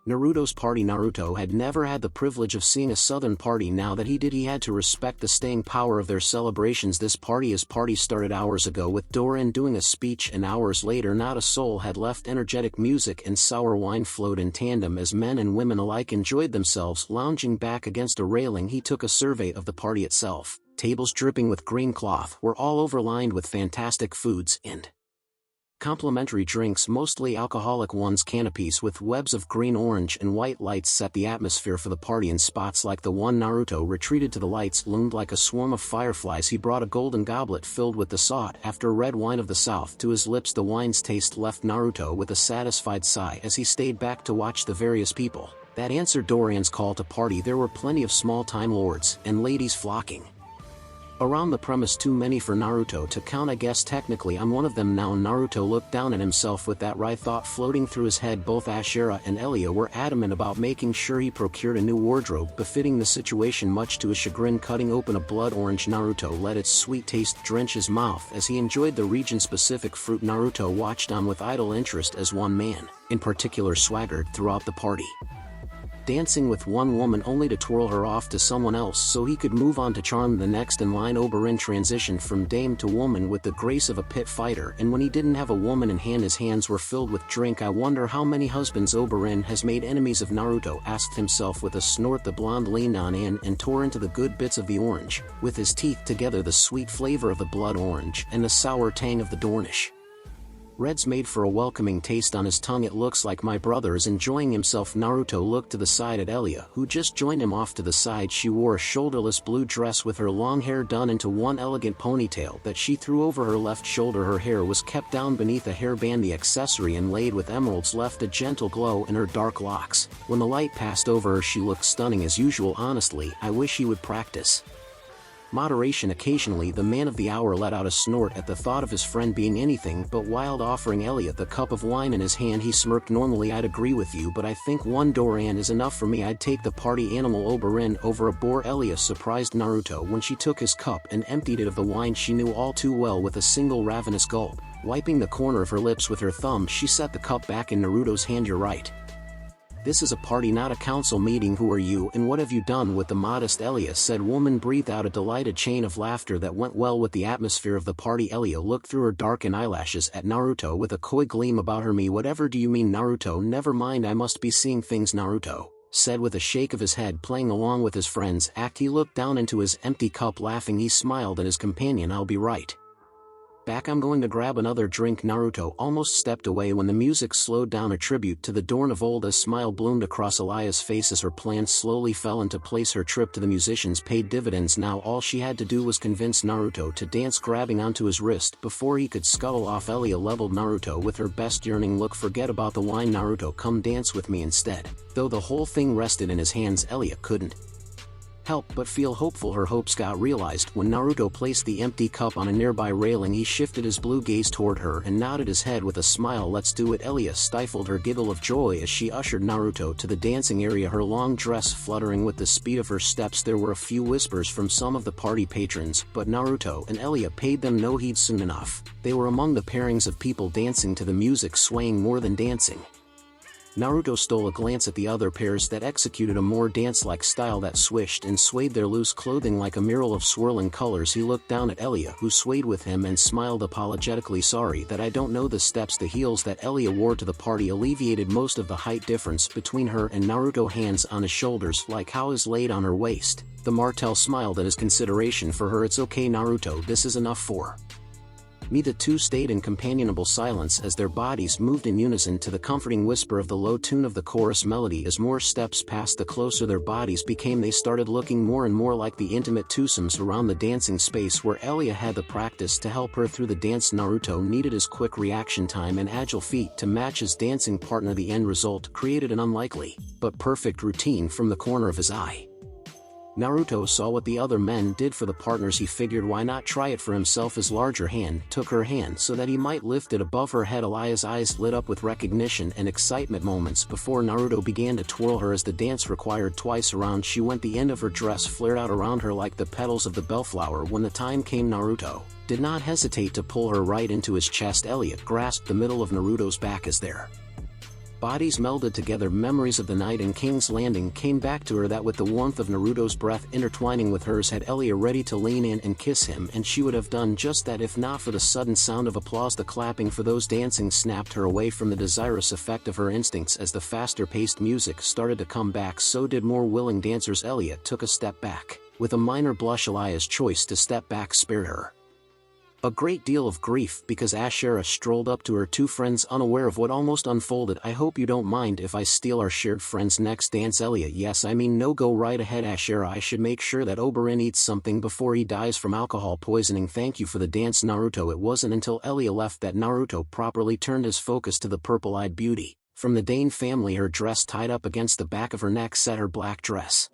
Naruto's party. Naruto had never had the privilege of seeing a southern party. Now that he did, he had to respect the staying power of their celebrations. This party started hours ago with Doran doing a speech, and hours later not a soul had left. Energetic music and sour wine flowed in tandem as men and women alike enjoyed themselves. Lounging back against a railing, he took a survey of the party itself. Tables dripping with green cloth were all overlined with fantastic foods and complimentary drinks, mostly alcoholic ones. Canopies with webs of green, orange, and white lights set the atmosphere for the party. In spots like the one Naruto retreated to, the lights loomed like a swarm of fireflies. He brought a golden goblet filled with the sought-after red wine of the south to his lips. The wine's taste left Naruto with a satisfied sigh as he stayed back to watch the various people that answered Doran's call to party. There were plenty of small-time lords and ladies flocking around the premise, too many for Naruto to count. I guess technically I'm one of them now. Naruto looked down at himself with that wry thought floating through his head. Both Ashera and Elia were adamant about making sure he procured a new wardrobe befitting the situation. Much to his chagrin, cutting open a blood orange, Naruto let its sweet taste drench his mouth as he enjoyed the region-specific fruit. Naruto watched on with idle interest as one man, in particular, swaggered throughout the party, dancing with one woman only to twirl her off to someone else so he could move on to charm the next in line. Oberyn transitioned from dame to woman with the grace of a pit fighter, and when he didn't have a woman in hand his hands were filled with drink. I wonder how many husbands Oberyn has made enemies of. Naruto asked himself with a snort. The blonde leaned on in and tore into the good bits of the orange, with his teeth together, the sweet flavor of the blood orange and the sour tang of the Dornish reds made for a welcoming taste on his tongue. It looks like my brother is enjoying himself. Naruto looked to the side at Elia, who just joined him. Off to the side she wore a shoulderless blue dress with her long hair done into one elegant ponytail that she threw over her left shoulder. Her hair was kept down beneath a hairband. The accessory inlaid with emeralds left a gentle glow in her dark locks. When the light passed over her she looked stunning as usual. Honestly, I wish he would practice moderation occasionally. The man of the hour let out a snort at the thought of his friend being anything but wild. Offering Elliot the cup of wine in his hand he smirked. Normally I'd agree with you, but I think one Doran is enough for me. I'd take the party animal. Oberyn over a boar. Elia surprised Naruto when she took his cup and emptied it of the wine she knew all too well. With a single ravenous gulp, wiping the corner of her lips with her thumb, she set the cup back in Naruto's hand. You're right. This is a party, not a council meeting. Who are you and what have you done with the modest Elia? Said woman breathed out a delighted chain of laughter that went well with the atmosphere of the party. Elia looked through her darkened eyelashes at Naruto with a coy gleam about her. Me? Whatever do you mean? Naruto? Never mind, I must be seeing things. Naruto said with a shake of his head, playing along with his friend's act. He looked down into his empty cup laughing. He smiled at his companion. I'll be right back, I'm going to grab another drink. Naruto almost stepped away when the music slowed down. A tribute to the Dorn of old. A smile bloomed across Elia's face as her plans slowly fell into place. Her trip to the musicians paid dividends. Now all she had to do was convince Naruto to dance, grabbing onto his wrist before he could scuttle off. Elia leveled Naruto with her best yearning look. Forget about the wine, Naruto, come dance with me instead. Though the whole thing rested in his hands, Elia couldn't help but feel hopeful. Her hopes got realized when Naruto placed the empty cup on a nearby railing. He shifted his blue gaze toward her and nodded his head with a smile. Let's do it. Elia stifled her giggle of joy as she ushered Naruto to the dancing area, her long dress fluttering with the speed of her steps. There were a few whispers from some of the party patrons, but Naruto and Elia paid them no heed. Soon enough, they were among the pairings of people dancing to the music, swaying more than dancing. Naruto stole a glance at the other pairs that executed a more dance-like style that swished and swayed their loose clothing like a mural of swirling colors. He looked down at Elia, who swayed with him, and smiled apologetically. Sorry that I don't know the steps. The heels that Elia wore to the party alleviated most of the height difference between her and Naruto. Hands on his shoulders like how is laid on her waist. The Martell smiled at his consideration for her. It's okay, Naruto, this is enough for me. The two stayed in companionable silence as their bodies moved in unison to the comforting whisper of the low tune of the chorus melody. As more steps passed, the closer their bodies became. They started looking more and more like the intimate twosomes around the dancing space where Elia had the practice to help her through the dance. Naruto needed his quick reaction time and agile feet to match his dancing partner. The end result created an unlikely but perfect routine from the corner of his eye. Naruto saw what the other men did for the partners. He figured why not try it for himself. His larger hand took her hand so that he might lift it above her head. Elia's eyes lit up with recognition and excitement moments before Naruto began to twirl her. As the dance required twice around she went, the end of her dress flared out around her like the petals of the bellflower. When the time came, Naruto did not hesitate to pull her right into his chest. Elliot grasped the middle of Naruto's back as their bodies melded together. Memories of the night in King's Landing came back to her, that with the warmth of Naruto's breath intertwining with hers had Elia ready to lean in and kiss him, and she would have done just that if not for the sudden sound of applause. The clapping for those dancing snapped her away from the desirous effect of her instincts. As the faster-paced music started to come back, so did more willing dancers. Elia took a step back. With a minor blush, Elia's choice to step back spared her a great deal of grief because Ashera strolled up to her two friends unaware of what almost unfolded. I hope you don't mind if I steal our shared friend's next dance. Elia: yes, I mean no, go right ahead. Ashera: I should make sure that Oberyn eats something before he dies from alcohol poisoning. Thank you for the dance, Naruto. It wasn't until Elia left that Naruto properly turned his focus to the purple-eyed beauty from the Dane family. Her dress tied up against the back of her neck set her black dress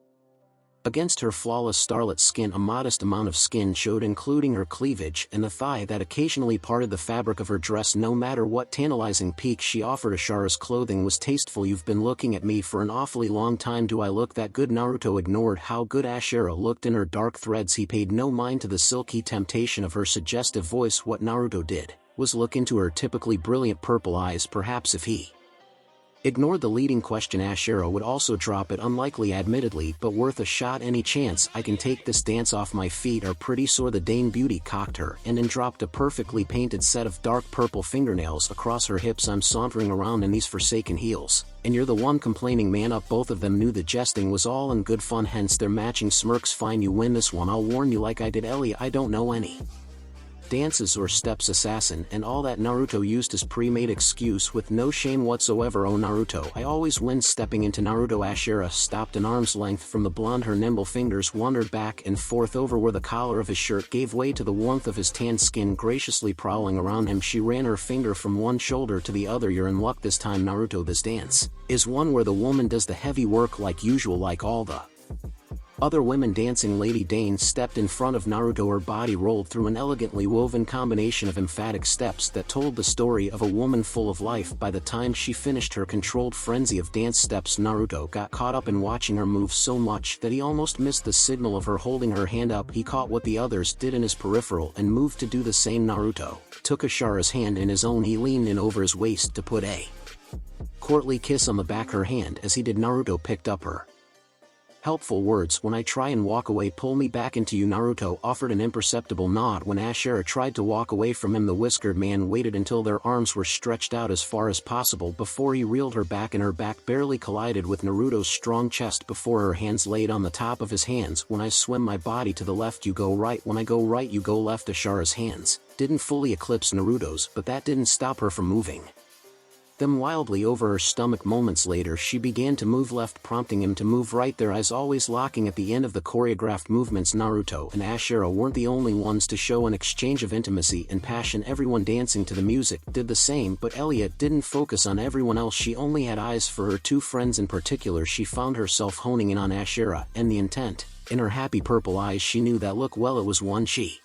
against her flawless starlit skin. A modest amount of skin showed, including her cleavage and the thigh that occasionally parted the fabric of her dress. No matter what tantalizing peek she offered, Ashera's clothing was tasteful. You've been looking at me for an awfully long time. Do I look that good? Naruto ignored how good Ashera looked in her dark threads. He paid no mind to the silky temptation of her suggestive voice. What Naruto did was look into her typically brilliant purple eyes. Perhaps if he Ignored the leading question Ashera would also drop it, unlikely admittedly, but worth a shot. Any chance I can take this dance off my feet are pretty sore. The Dane beauty cocked her and then dropped a perfectly painted set of dark purple fingernails across her hips. I'm sauntering around in these forsaken heels, and you're the one complaining. Man up. Both of them knew the jesting was all in good fun, hence their matching smirks. Fine, you win this one. I'll warn you like I did Elia, I don't know any dances or steps, assassin, and all that. Naruto used his pre-made excuse with no shame whatsoever. Oh Naruto, I always win. Stepping into Naruto, Ashera stopped an arm's length from the blonde. Her nimble fingers wandered back and forth over where the collar of his shirt gave way to the warmth of his tanned skin. Graciously prowling around him, she ran her finger from one shoulder to the other. You're in luck this time, Naruto. This dance is one where the woman does the heavy work like usual, like all the other women dancing. Lady Dane stepped in front of Naruto. Her body rolled through an elegantly woven combination of emphatic steps that told the story of a woman full of life. By the time she finished her controlled frenzy of dance steps, Naruto got caught up in watching her move so much that he almost missed the signal of her holding her hand up. He caught what the others did in his peripheral and moved to do the same. Naruto took Ashera's hand in his own. He leaned in over his waist to put a courtly kiss on the back of her hand. As he did, Naruto picked up her helpful words. When I try and walk away, pull me back into you. Naruto offered an imperceptible nod. When Ashera tried to walk away from him, the whiskered man waited until their arms were stretched out as far as possible before he reeled her back, and her back barely collided with Naruto's strong chest before her hands laid on the top of his hands. When I swim my body to the left, you go right. When I go right, you go left. Ashera's hands didn't fully eclipse Naruto's, but that didn't stop her from moving them wildly over her stomach. Moments later, she began to move left, prompting him to move right, their eyes always locking at the end of the choreographed movements. Naruto and Ashera weren't the only ones to show an exchange of intimacy and passion. Everyone dancing to the music did the same, but Elia didn't focus on everyone else. She only had eyes for her two friends in particular. She found herself honing in on Ashera and the intent in her happy purple eyes. She knew that look well. It was one she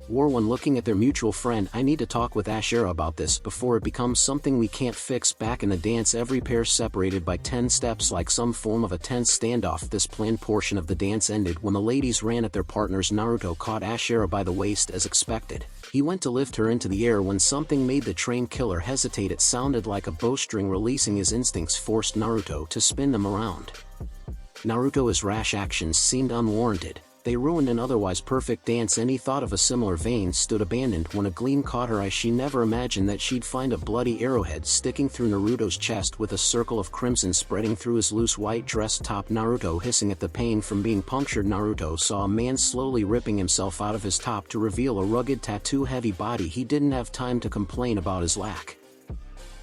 wore when looking at their mutual friend. I need to talk with Ashera about this before it becomes something we can't fix. Back in the dance, every pair separated by 10 steps like some form of a tense standoff. This planned portion of the dance ended when the ladies ran at their partners. Naruto caught Ashera by the waist as expected. He went to lift her into the air when something made the trained killer hesitate. It sounded like a bowstring releasing. His instincts forced Naruto to spin them around. Naruto's rash actions seemed unwarranted. They ruined an otherwise perfect dance. Any thought of a similar vein stood abandoned when a gleam caught her eye. She never imagined that she'd find a bloody arrowhead sticking through Naruto's chest with a circle of crimson spreading through his loose white dress top. Naruto hissing at the pain from being punctured. Naruto saw a man slowly ripping himself out of his top to reveal a rugged tattoo-heavy body. He didn't have time to complain about his lack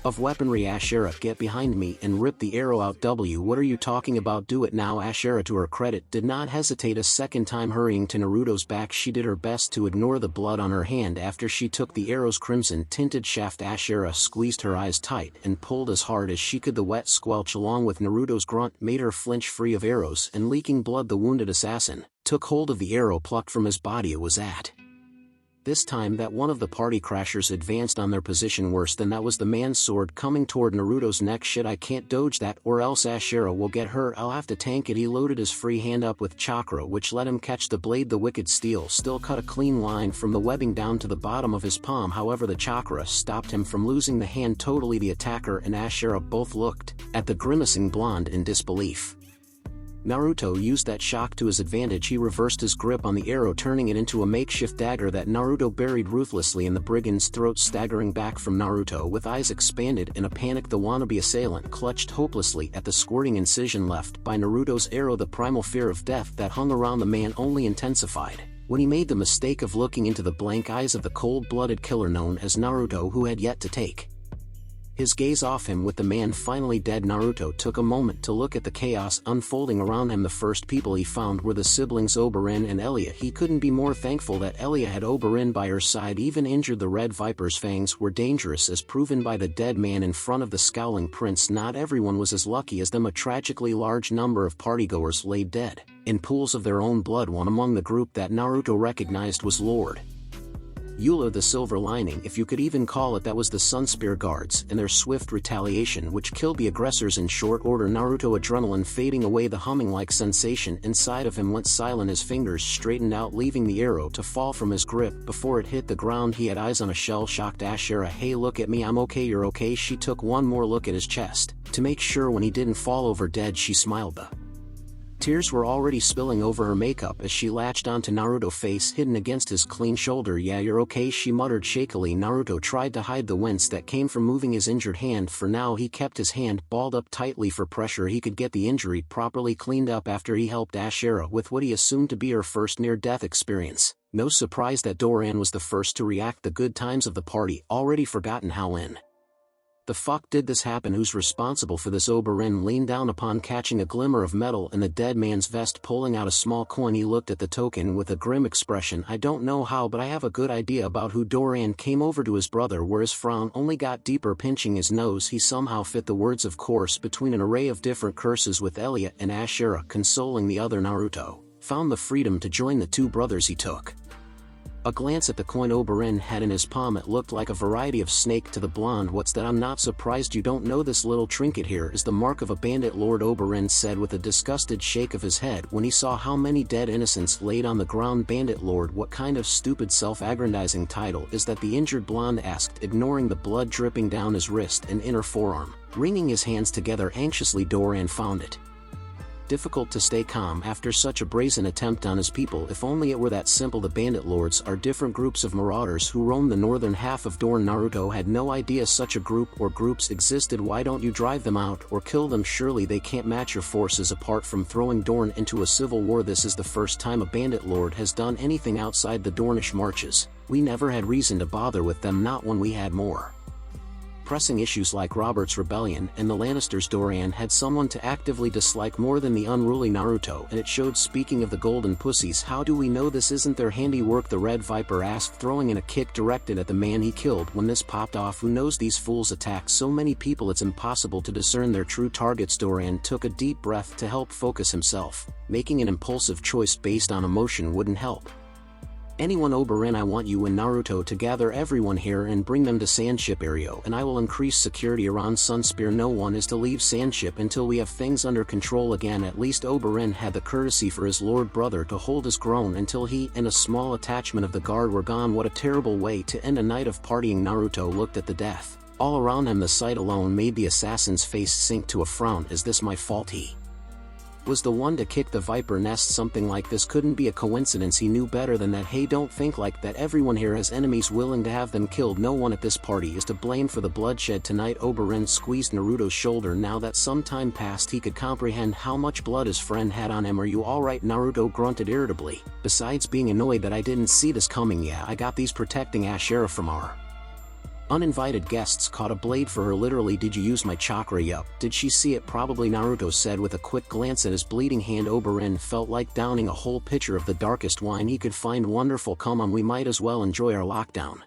of weaponry. Ashera, get behind me and rip the arrow out. What are you talking about? Do it now. Ashera, to her credit, did not hesitate a second time. Hurrying to Naruto's back, she did her best to ignore the blood on her hand after she took the arrow's crimson-tinted shaft. Ashera squeezed her eyes tight and pulled as hard as she could. The wet squelch along with Naruto's grunt made her flinch free of arrows and leaking blood. The wounded assassin took hold of the arrow plucked from his body. It was at this time that one of the party crashers advanced on their position. Worse than that was the man's sword coming toward Naruto's neck. Shit, I can't dodge that or else Ashera will get hurt. I'll have to tank it. He loaded his free hand up with chakra, which let him catch the blade. The wicked steel still cut a clean line from the webbing down to the bottom of his palm. However, the chakra stopped him from losing the hand totally. The attacker and Ashera both looked at the grimacing blonde in disbelief. Naruto used that shock to his advantage. He reversed his grip on the arrow, turning it into a makeshift dagger that Naruto buried ruthlessly in the brigand's throat. Staggering back from Naruto with eyes expanded in a panic, the wannabe assailant clutched hopelessly at the squirting incision left by Naruto's arrow. The primal fear of death that hung around the man only intensified when he made the mistake of looking into the blank eyes of the cold-blooded killer known as Naruto, who had yet to take his gaze off him. With the man finally dead, Naruto took a moment to look at the chaos unfolding around him. The first people he found were the siblings Oberyn and Elia. He couldn't be more thankful that Elia had Oberyn by her side. Even injured, the Red Viper's fangs were dangerous, as proven by the dead man in front of the scowling prince. Not everyone was as lucky as them. A tragically large number of partygoers lay dead in pools of their own blood. One among the group that Naruto recognized was Lord Eula the Silver Lining, if you could even call it that, was the Sunspear Guards and their swift retaliation which killed the aggressors in short order. Naruto, adrenaline fading away, the humming-like sensation inside of him went silent. His fingers straightened out, leaving the arrow to fall from his grip before it hit the ground. He had eyes on a shell-shocked Ashera. "Hey, look at me, I'm okay." "You're okay?" She took one more look at his chest to make sure when he didn't fall over dead. She smiled. The tears were already spilling over her makeup as she latched onto Naruto's face hidden against his clean shoulder. "Yeah, you're okay," she muttered shakily. Naruto tried to hide the wince that came from moving his injured hand. For now he kept his hand balled up tightly for pressure. He could get the injury properly cleaned up after he helped Ashera with what he assumed to be her first near-death experience. No surprise that Doran was the first to react. The good times of the party, already forgotten. How in the fuck did this happen? Who's responsible for this? Oberyn leaned down upon catching a glimmer of metal in the dead man's vest. Pulling out a small coin, he looked at the token with a grim expression. "I don't know how, but I have a good idea about who." Doran came over to his brother, where his frown only got deeper. Pinching his nose, he somehow fit the words "of course" between an array of different curses. With Elia and Ashera consoling the other, Naruto found the freedom to join the two brothers. He took a glance at the coin Oberyn had in his palm. It looked like a variety of snake to the blonde. "What's that?" "I'm not surprised you don't know. This little trinket here is the mark of a bandit lord," Oberyn said with a disgusted shake of his head when he saw how many dead innocents laid on the ground. "Bandit lord? What kind of stupid self-aggrandizing title is that?" the injured blonde asked, ignoring the blood dripping down his wrist and inner forearm. Wringing his hands together anxiously, Doran found it difficult to stay calm after such a brazen attempt on his people. If only it were that simple. "The bandit lords are different groups of marauders who roam the northern half of Dorne." Naruto had no idea such a group or groups existed. "Why don't you drive them out or kill them? Surely they can't match your forces." "Apart from throwing Dorne into a civil war, this is the first time a bandit lord has done anything outside the Dornish marches. We never had reason to bother with them, not when we had more pressing issues like Robert's rebellion and the Lannisters." Doran had someone to actively dislike more than the unruly Naruto, and it showed. "Speaking of the golden pussies, how do we know this isn't their handiwork?" the Red Viper asked, throwing in a kick directed at the man he killed when this popped off. "Who knows? These fools attack so many people it's impossible to discern their true targets." Doran took a deep breath to help focus himself. Making an impulsive choice based on emotion wouldn't help anyone. "Oberyn, I want you and Naruto to gather everyone here and bring them to Sandship area, and I will increase security around Sunspear. No one is to leave Sandship until we have things under control again." At least Oberyn had the courtesy for his lord brother to hold his groan until he and a small attachment of the guard were gone. What a terrible way to end a night of partying. Naruto looked at the death all around him. The sight alone made the assassin's face sink to a frown. "Is this my fault? He was the one to kick the viper nest. Something like this couldn't be a coincidence. He knew better than that." "Hey, don't think like that. Everyone here has enemies willing to have them killed. No one at this party is to blame for the bloodshed tonight." Oberyn squeezed Naruto's shoulder. Now that some time passed, he could comprehend how much blood his friend had on him. "Are you alright?" Naruto grunted irritably. Besides being annoyed that I didn't see this coming, "Yeah, I got these protecting Ashera from our uninvited guests." "Caught a blade for her, literally." "Did you use my chakra?" "Yup." "Did she see it?" "Probably," Naruto said with a quick glance at his bleeding hand. Oberyn felt like downing a whole pitcher of the darkest wine he could find. "Wonderful, come on, we might as well enjoy our lockdown."